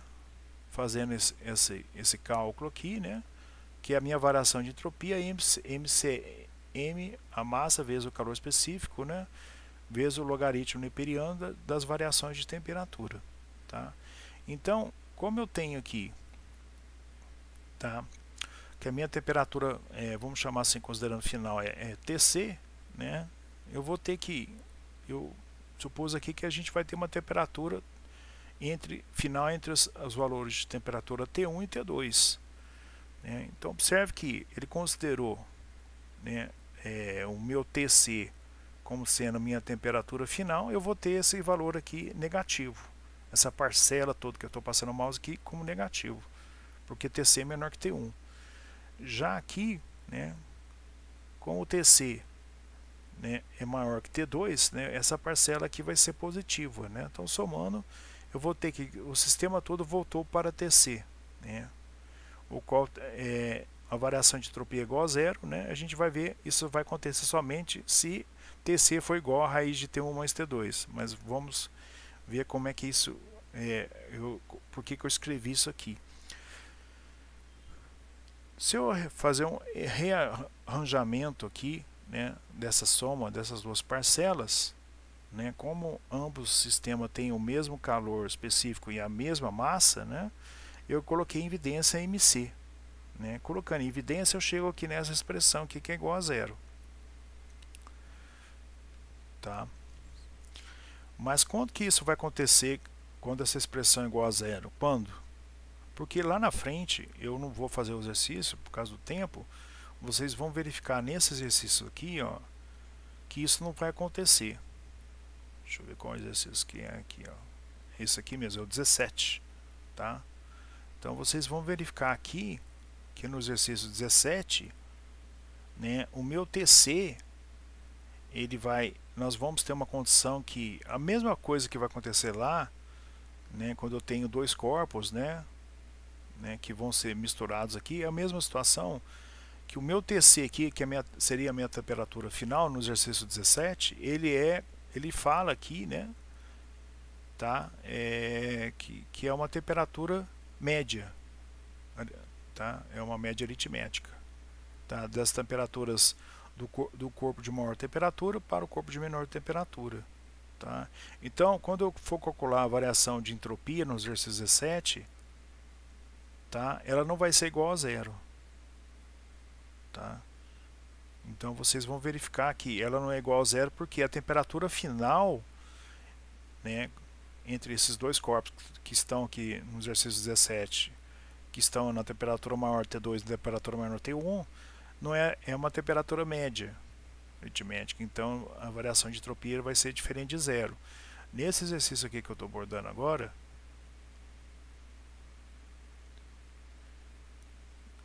fazendo esse cálculo aqui, né, que a minha variação de entropia é MCM, a massa vezes o calor específico, né, vezes o logaritmo neperiano das variações de temperatura, tá? Então, como eu tenho aqui, tá, que a minha temperatura, vamos chamar assim, considerando final, é TC, né, eu vou ter que, eu supus aqui que a gente vai ter uma temperatura final entre os valores de temperatura T1 e T2, né? Então observe que ele considerou, né, o meu TC como sendo a minha temperatura final, eu vou ter esse valor aqui negativo, essa parcela toda que eu estou passando o mouse aqui como negativo, porque TC é menor que T1. Já aqui, né, como o TC, né, é maior que T2, né, essa parcela aqui vai ser positiva, né? Então somando, eu vou ter que o sistema todo voltou para TC, né, o qual a variação de entropia é igual a zero, né? A gente vai ver, isso vai acontecer somente se TC for igual a raiz de T1 mais T2, mas vamos ver como é que isso, por que eu escrevi isso aqui. Se eu fazer um rearranjamento aqui, né, dessa soma dessas duas parcelas, né, como ambos os sistemas têm o mesmo calor específico e a mesma massa, né, eu coloquei em evidência MC, né? Colocando em evidência, eu chego aqui nessa expressão aqui que é igual a zero, tá? Mas quando que isso vai acontecer quando essa expressão é igual a zero? Quando? Porque lá na frente eu não vou fazer o exercício por causa do tempo. Vocês vão verificar nesse exercício aqui, ó, que isso não vai acontecer. Deixa eu ver qual exercício que é aqui, ó. Esse aqui mesmo, é o 17, tá? Então vocês vão verificar aqui que no exercício 17, né, o meu TC, nós vamos ter uma condição que a mesma coisa que vai acontecer lá, né, quando eu tenho dois corpos, né, que vão ser misturados aqui, é a mesma situação que o meu TC aqui, que seria a minha temperatura final no exercício 17, ele fala aqui, né, tá, que é uma temperatura média, tá, é uma média aritmética, tá, das temperaturas do corpo de maior temperatura para o corpo de menor temperatura. Tá? Então, quando eu for calcular a variação de entropia no exercício 17, tá? Ela não vai ser igual a zero. Tá? Então, vocês vão verificar que ela não é igual a zero porque a temperatura final, né, entre esses dois corpos que estão aqui no exercício 17, que estão na temperatura maior T2 e na temperatura menor T1, não é uma temperatura média aritmética, então a variação de entropia vai ser diferente de zero. Nesse exercício aqui que eu estou abordando agora,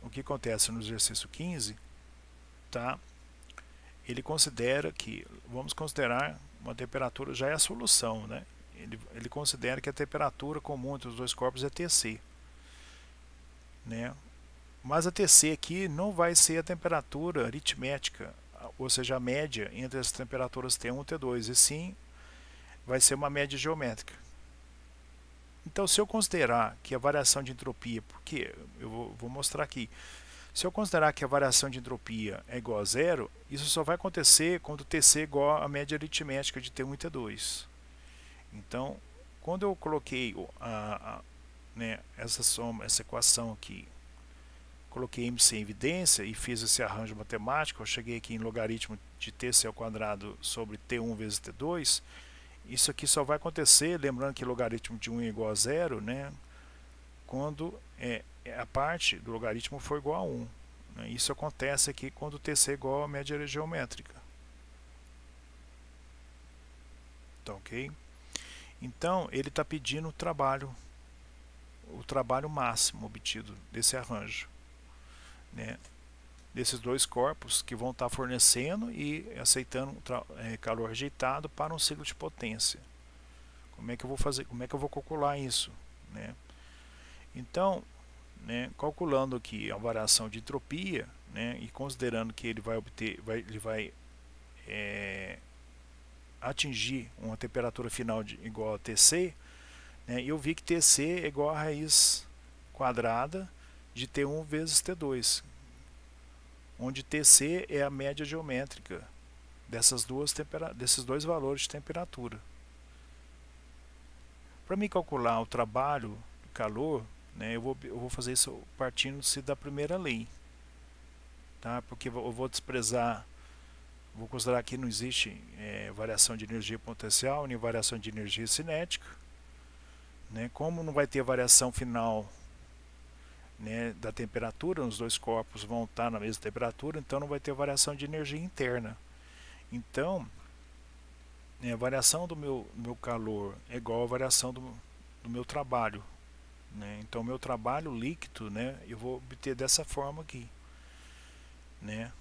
o que acontece no exercício 15, tá? Ele considera que, vamos considerar uma temperatura, já é a solução, né? Ele considera que a temperatura comum entre os dois corpos é Tc, né? Mas a Tc aqui não vai ser a temperatura aritmética, ou seja, a média entre as temperaturas T1 e T2, e sim vai ser uma média geométrica. Então, se eu considerar que a variação de entropia, porque eu vou mostrar aqui, se eu considerar que a variação de entropia é igual a zero, isso só vai acontecer quando Tc é igual à média aritmética de T1 e T2. Então, quando eu coloquei né, essa equação aqui, coloquei MC em evidência e fiz esse arranjo matemático, eu cheguei aqui em logaritmo de Tc ao quadrado sobre T1 vezes T2. Isso aqui só vai acontecer, lembrando que logaritmo de 1 é igual a zero, né, quando a parte do logaritmo for igual a 1. Né, isso acontece aqui quando Tc é igual à média geométrica. Tá ok? Então, ele está pedindo o trabalho máximo obtido desse arranjo, né, desses dois corpos que vão estar fornecendo e aceitando calor rejeitado para um ciclo de potência. Como é que eu vou fazer? Como é que eu vou calcular isso, né? Então, né, calculando aqui a variação de entropia, né, e considerando que ele vai atingir uma temperatura final igual a Tc, né, eu vi que Tc é igual a raiz quadrada de T1 vezes T2, onde Tc é a média geométrica desses dois valores de temperatura. Para me calcular o trabalho do calor, né, eu vou fazer isso partindo-se da primeira lei, tá? Porque eu vou desprezar, vou considerar que não existe variação de energia potencial nem variação de energia cinética, né? Como não vai ter variação final, né, da temperatura, os dois corpos vão estar na mesma temperatura, então não vai ter variação de energia interna. Então, a variação do meu calor é igual à variação do meu trabalho, né? Então, o meu trabalho líquido, né, eu vou obter dessa forma aqui, né?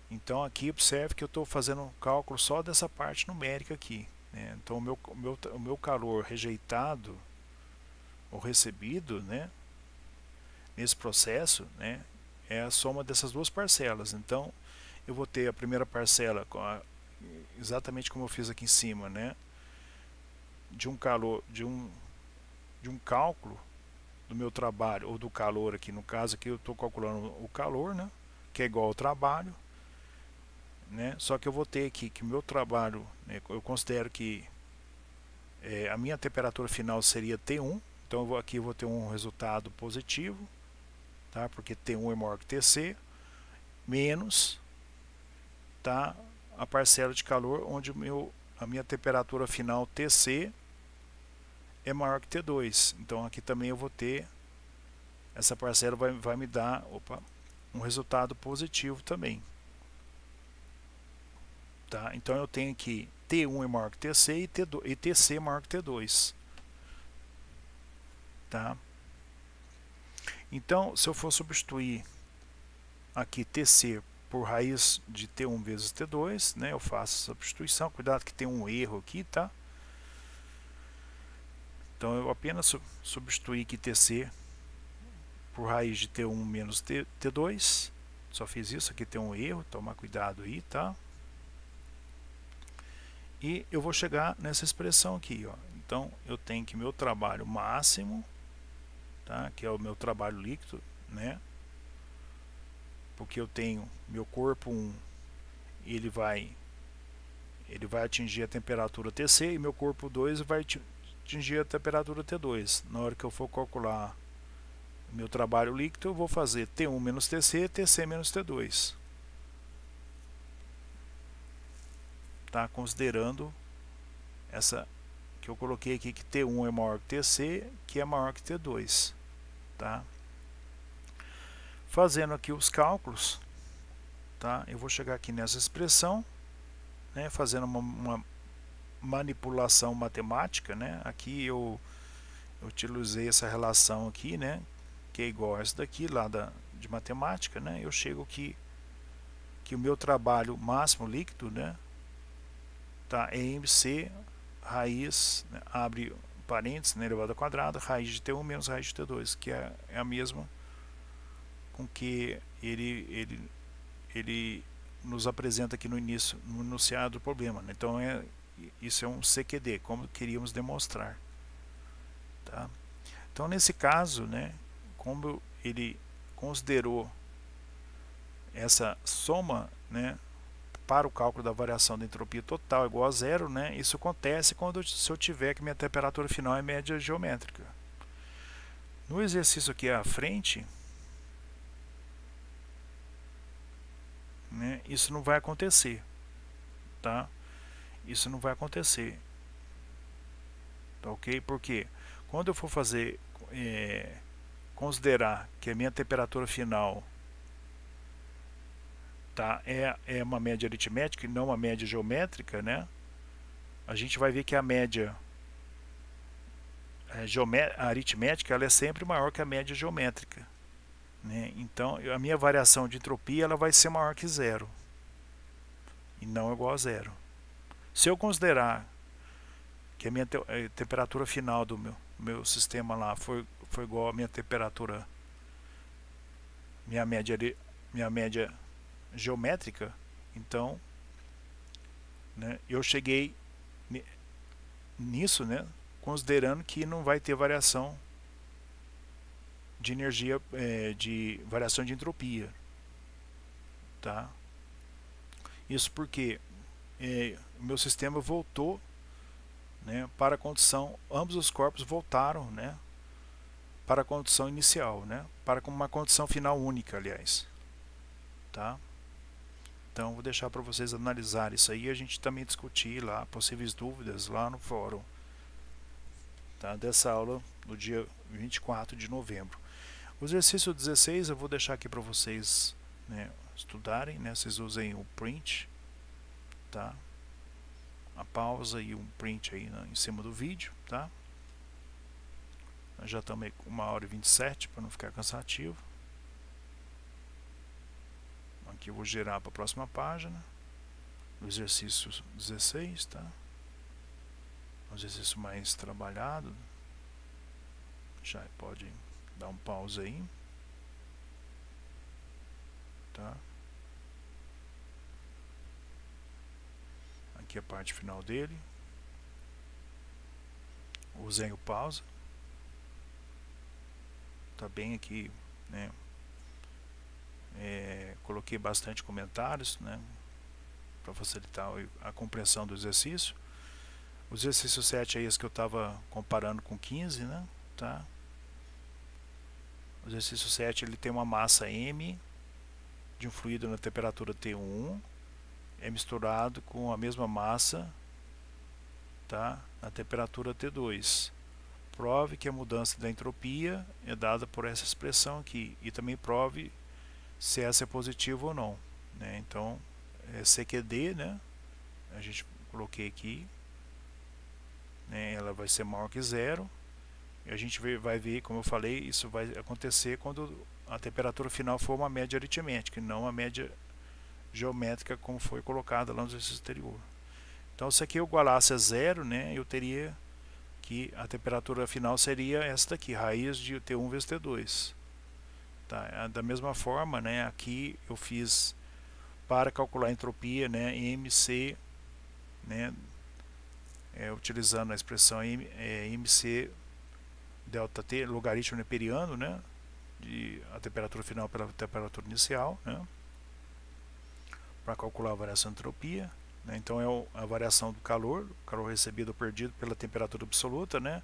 Então, aqui observe que eu estou fazendo um cálculo só dessa parte numérica aqui, né? Então, o meu calor rejeitado ou recebido, né, nesse processo, né, é a soma dessas duas parcelas. Então, eu vou ter a primeira parcela exatamente como eu fiz aqui em cima, né, de um calor, de um cálculo do meu trabalho, ou do calor aqui, no caso aqui eu estou calculando o calor, né, que é igual ao trabalho, né, só que eu vou ter aqui que o meu trabalho, né, eu considero que a minha temperatura final seria T1, então aqui eu vou ter um resultado positivo, tá, porque T1 é maior que Tc, menos, tá, a parcela de calor onde a minha temperatura final Tc é maior que T2. Então aqui também eu vou ter, essa parcela vai me dar um resultado positivo também. Tá? Então eu tenho aqui T1 é maior que Tc e Tc é maior que T2. Tá? Então, se eu for substituir aqui Tc por raiz de T1 vezes T2, né, eu faço essa substituição. Cuidado que tem um erro aqui, tá? Então eu apenas substituí aqui Tc por raiz de T1 menos T2. Só fiz isso, aqui tem um erro, toma cuidado aí, tá? E eu vou chegar nessa expressão aqui, ó. Então eu tenho que meu trabalho máximo, tá, que é o meu trabalho líquido, né? Porque eu tenho meu corpo 1 ele vai atingir a temperatura TC e meu corpo 2 vai atingir a temperatura T2. Na hora que eu for calcular meu trabalho líquido, eu vou fazer T1 menos TC, TC menos T2. Tá? Considerando essa que eu coloquei aqui, que T1 é maior que TC, que é maior que T2. Tá? Fazendo aqui os cálculos, tá? Eu vou chegar aqui nessa expressão, né? Fazendo uma manipulação matemática, né? Aqui eu utilizei essa relação aqui, né? Que é igual a essa daqui, lá de matemática, né? Eu chego aqui que o meu trabalho máximo líquido, né? Tá? É MC raiz, né? Abre parênteses, né? Elevado ao quadrado, raiz de T1 menos raiz de T2, que é a mesma com que ele nos apresenta aqui no início, no enunciado do problema, né? Então isso é um CQD, como queríamos demonstrar, tá? Então nesse caso, né, como ele considerou essa soma, né, para o cálculo da variação da entropia total igual a zero, né, isso acontece se eu tiver que minha temperatura final é média geométrica. No exercício aqui à frente, né, isso não vai acontecer, tá? Isso não vai acontecer, tá, ok? Porque quando eu for fazer considerar que a minha temperatura final, tá, é uma média aritmética e não uma média geométrica, né? A gente vai ver que a média aritmética ela é sempre maior que a média geométrica, né? Então a minha variação de entropia ela vai ser maior que zero e não igual a zero. Se eu considerar que a minha temperatura final do meu sistema lá foi igual à minha temperatura, minha média geométrica, então, né, eu cheguei nisso, né, considerando que não vai ter variação de energia, de variação de entropia, tá? Isso porque o meu sistema voltou, né, para a condição, ambos os corpos voltaram, né, para a condição inicial, né, para uma condição final única, aliás, tá? Então vou deixar para vocês analisar isso aí, a gente também discutir lá possíveis dúvidas lá no fórum, tá, dessa aula no dia 24 de novembro. O exercício 16 eu vou deixar aqui para vocês, né, estudarem, né, vocês usem o print, tá? A pausa e um print aí em cima do vídeo, tá? Nós já estamos aí com 1h27 para não ficar cansativo. Aqui eu vou girar para a próxima página, o exercício 16, tá? Um exercício mais trabalhado. Já pode dar um pause aí, tá? Aqui a parte final dele. Usei o pausa. Tá bem aqui, né? Coloquei bastante comentários, né, para facilitar a compreensão do exercício. O exercício 7 é esse que eu estava comparando com 15, né, tá? O exercício 7 ele tem uma massa M de um fluido na temperatura T1, é misturado com a mesma massa, tá, na temperatura T2. Prove que a mudança da entropia é dada por essa expressão aqui e também prove se essa é positiva ou não, né? Então é CQD, né? A gente coloquei aqui, né? Ela vai ser maior que zero e a gente vai ver, como eu falei, isso vai acontecer quando a temperatura final for uma média aritmética e não uma média geométrica como foi colocada lá no exercício anterior. Então se aqui eu igualasse a zero, né, eu teria que a temperatura final seria essa daqui, raiz de T1 vezes T2. Tá? Da mesma forma, né, aqui eu fiz para calcular a entropia, né, MC, né, utilizando a expressão MC delta T, logaritmo neperiano, né, de a temperatura final pela temperatura inicial, né, para calcular a variação de entropia, né? Então é a variação do calor recebido ou perdido pela temperatura absoluta, né?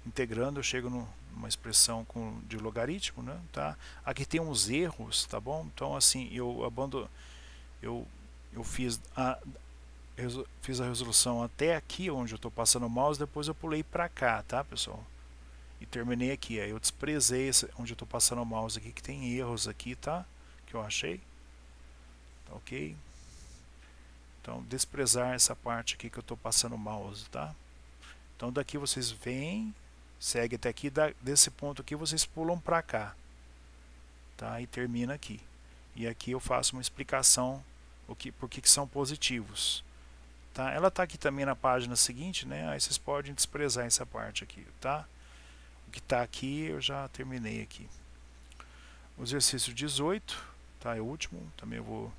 Integrando eu chego numa expressão de logaritmo, né? Tá? Aqui tem uns erros, tá bom? Então assim, eu fiz a resolução até aqui onde eu estou passando o mouse, depois eu pulei para cá, tá, pessoal? E terminei aqui. Aí eu desprezei onde eu estou passando o mouse aqui, que tem erros aqui, tá? Que eu achei. Tá, ok? Então, desprezar essa parte aqui que eu estou passando o mouse, tá? Então, daqui vocês vêm, segue até aqui, desse ponto aqui vocês pulam para cá, tá? E termina aqui. E aqui eu faço uma explicação por que são positivos. Tá? Ela está aqui também na página seguinte, né? Aí vocês podem desprezar essa parte aqui, tá? O que está aqui eu já terminei aqui. O exercício 18, tá? É o último, também eu vou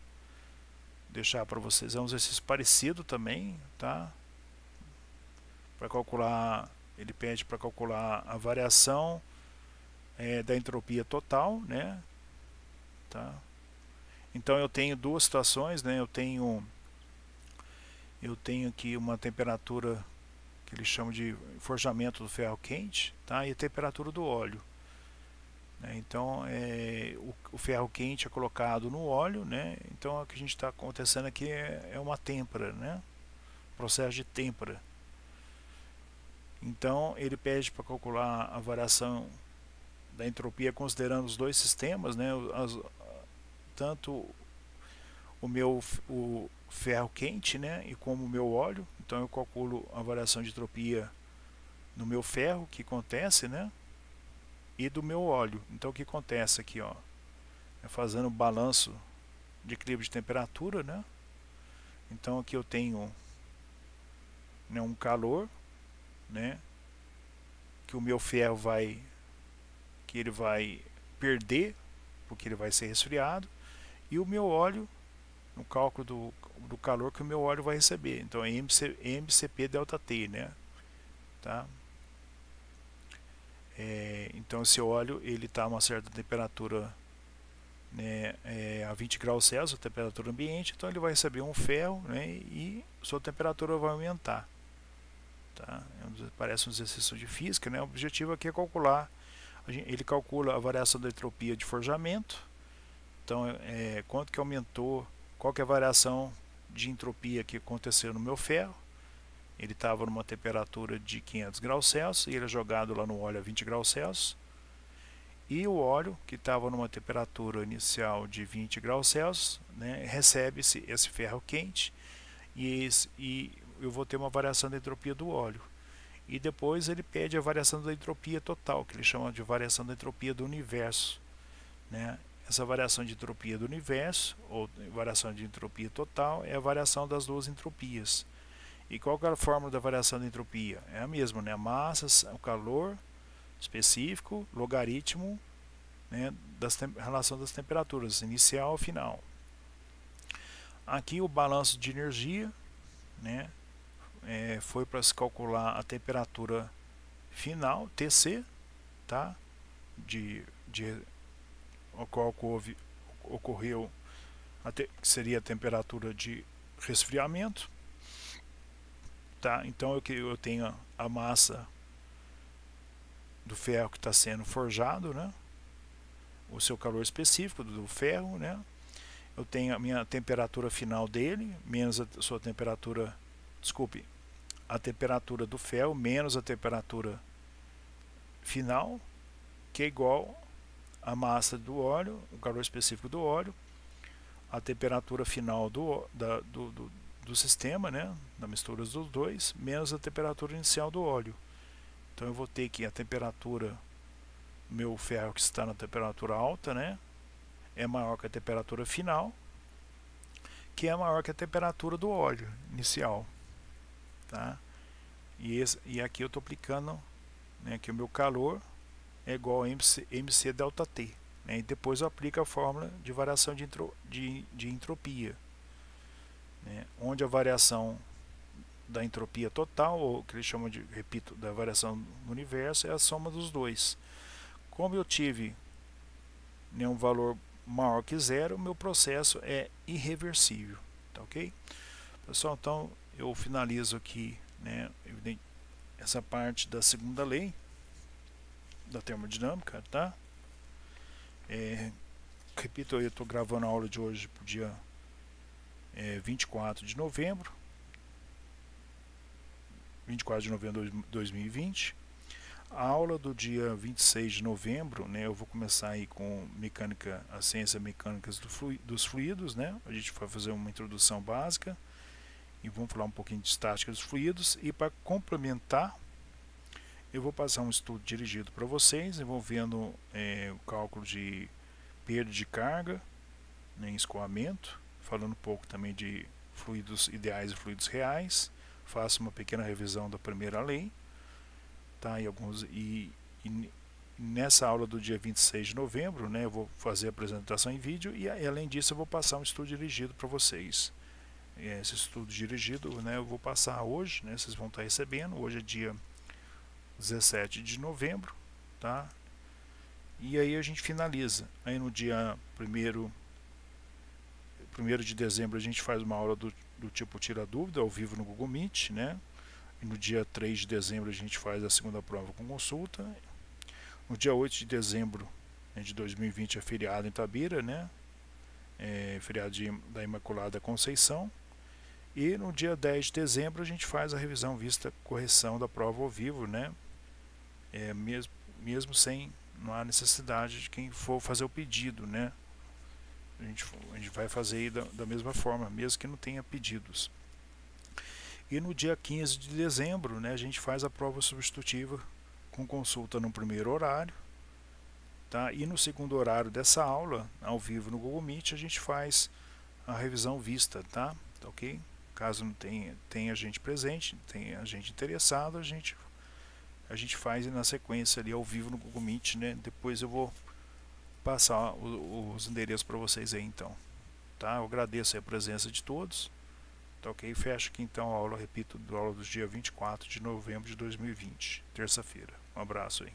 deixar para vocês. É um exercício parecido também, tá? Para calcular, ele pede para calcular a variação da entropia total, né? Tá? Então eu tenho duas situações, né? Eu tenho aqui uma temperatura que eles chamam de forjamento do ferro quente, tá? E a temperatura do óleo, né? Então o ferro quente é colocado no óleo, né? Então o que a gente está acontecendo aqui é uma têmpera, né? Processo de têmpera. Então ele pede para calcular a variação da entropia considerando os dois sistemas, né? Tanto o ferro quente, né, e como o meu óleo. Então eu calculo a variação de entropia no meu ferro, que acontece, né, e do meu óleo. Então o que acontece aqui, ó, fazendo o balanço de equilíbrio de temperatura, né? Então aqui eu tenho, né, um calor, né, que o meu ferro ele vai perder porque ele vai ser resfriado, e o meu óleo no cálculo do calor que o meu óleo vai receber. Então é MCP delta T, né? Tá? Então esse óleo ele está a uma certa temperatura, né, a 20 graus Celsius, a temperatura ambiente, então ele vai receber um ferro, né, e sua temperatura vai aumentar. Tá? Parece um exercício de física, né? O objetivo aqui é calcular, ele calcula a variação da entropia de forjamento. Então quanto que aumentou, qual que é a variação de entropia que aconteceu no meu ferro. Ele estava numa temperatura de 500 graus Celsius e ele é jogado lá no óleo a 20 graus Celsius. E o óleo, que estava numa temperatura inicial de 20 graus Celsius, né, recebe esse ferro quente e eu vou ter uma variação da entropia do óleo. E depois ele pede a variação da entropia total, que ele chama de variação da entropia do universo, né? Essa variação de entropia do universo, ou variação de entropia total, é a variação das duas entropias. E qual que é a fórmula da variação da entropia? É a mesma, né? A massa, o calor específico, logaritmo, né, relação das temperaturas, inicial e final. Aqui o balanço de energia, né, foi para se calcular a temperatura final, TC, tá? O qual ocorreu, que seria a temperatura de resfriamento. Tá? Então eu tenho a massa do ferro que está sendo forjado, né? O seu calor específico do ferro, né? Eu tenho a minha temperatura final dele, menos a sua temperatura, desculpe, a temperatura do ferro menos a temperatura final, que é igual a massa do óleo, o calor específico do óleo, a temperatura final do sistema, né, da mistura dos dois, menos a temperatura inicial do óleo. Então eu vou ter que a temperatura do meu ferro, que está na temperatura alta, né, é maior que a temperatura final, que é maior que a temperatura do óleo inicial. Tá? E aqui eu estou aplicando, né, que o meu calor é igual a MC delta T, né, e depois eu aplico a fórmula de variação de entropia, né, onde a variação da entropia total, ou que eles chamam de, repito, da variação no universo, é a soma dos dois. Como eu tive, né, um valor maior que zero, o meu processo é irreversível, tá ok? Pessoal, então eu finalizo aqui, né, essa parte da segunda lei da termodinâmica, tá? Repito, eu estou gravando a aula de hoje para o dia 24 de novembro, 24 de novembro de 2020. A aula do dia 26 de novembro, né, eu vou começar aí com mecânica, a ciência mecânica dos fluidos, né? A gente vai fazer uma introdução básica e vamos falar um pouquinho de estática dos fluidos, e para complementar eu vou passar um estudo dirigido para vocês envolvendo o cálculo de perda de carga, né, em escoamento, falando um pouco também de fluidos ideais e fluidos reais. Faço uma pequena revisão da primeira lei, tá? E nessa aula do dia 26 de novembro, né, eu vou fazer a apresentação em vídeo e além disso eu vou passar um estudo dirigido para vocês. Esse estudo dirigido, né, eu vou passar hoje, né, vocês vão estar recebendo. Hoje é dia 17 de novembro, tá? E aí a gente finaliza. Aí no dia 1º de dezembro a gente faz uma aula do tipo Tira Dúvida, ao vivo no Google Meet, né? E no dia 3 de dezembro a gente faz a segunda prova com consulta. No dia 8 de dezembro de 2020 é feriado em Itabira, né? Feriado da Imaculada Conceição. E no dia 10 de dezembro a gente faz a revisão vista correção da prova ao vivo, né? Mesmo sem, não há necessidade de quem for fazer o pedido, né? A gente vai fazer aí da mesma forma, mesmo que não tenha pedidos. E no dia 15 de dezembro, né, a gente faz a prova substitutiva com consulta no primeiro horário, tá? E no segundo horário dessa aula, ao vivo no Google Meet, a gente faz a revisão vista, tá? Tá ok? Caso não tenha gente presente, tenha gente interessado, a gente faz na sequência ali ao vivo no Google Meet, né? Depois eu vou passar os endereços para vocês aí, então, tá? Eu agradeço a presença de todos, tá ok? Fecho aqui então a aula, repito, da aula do dia 24 de novembro de 2020, terça-feira. Um abraço aí.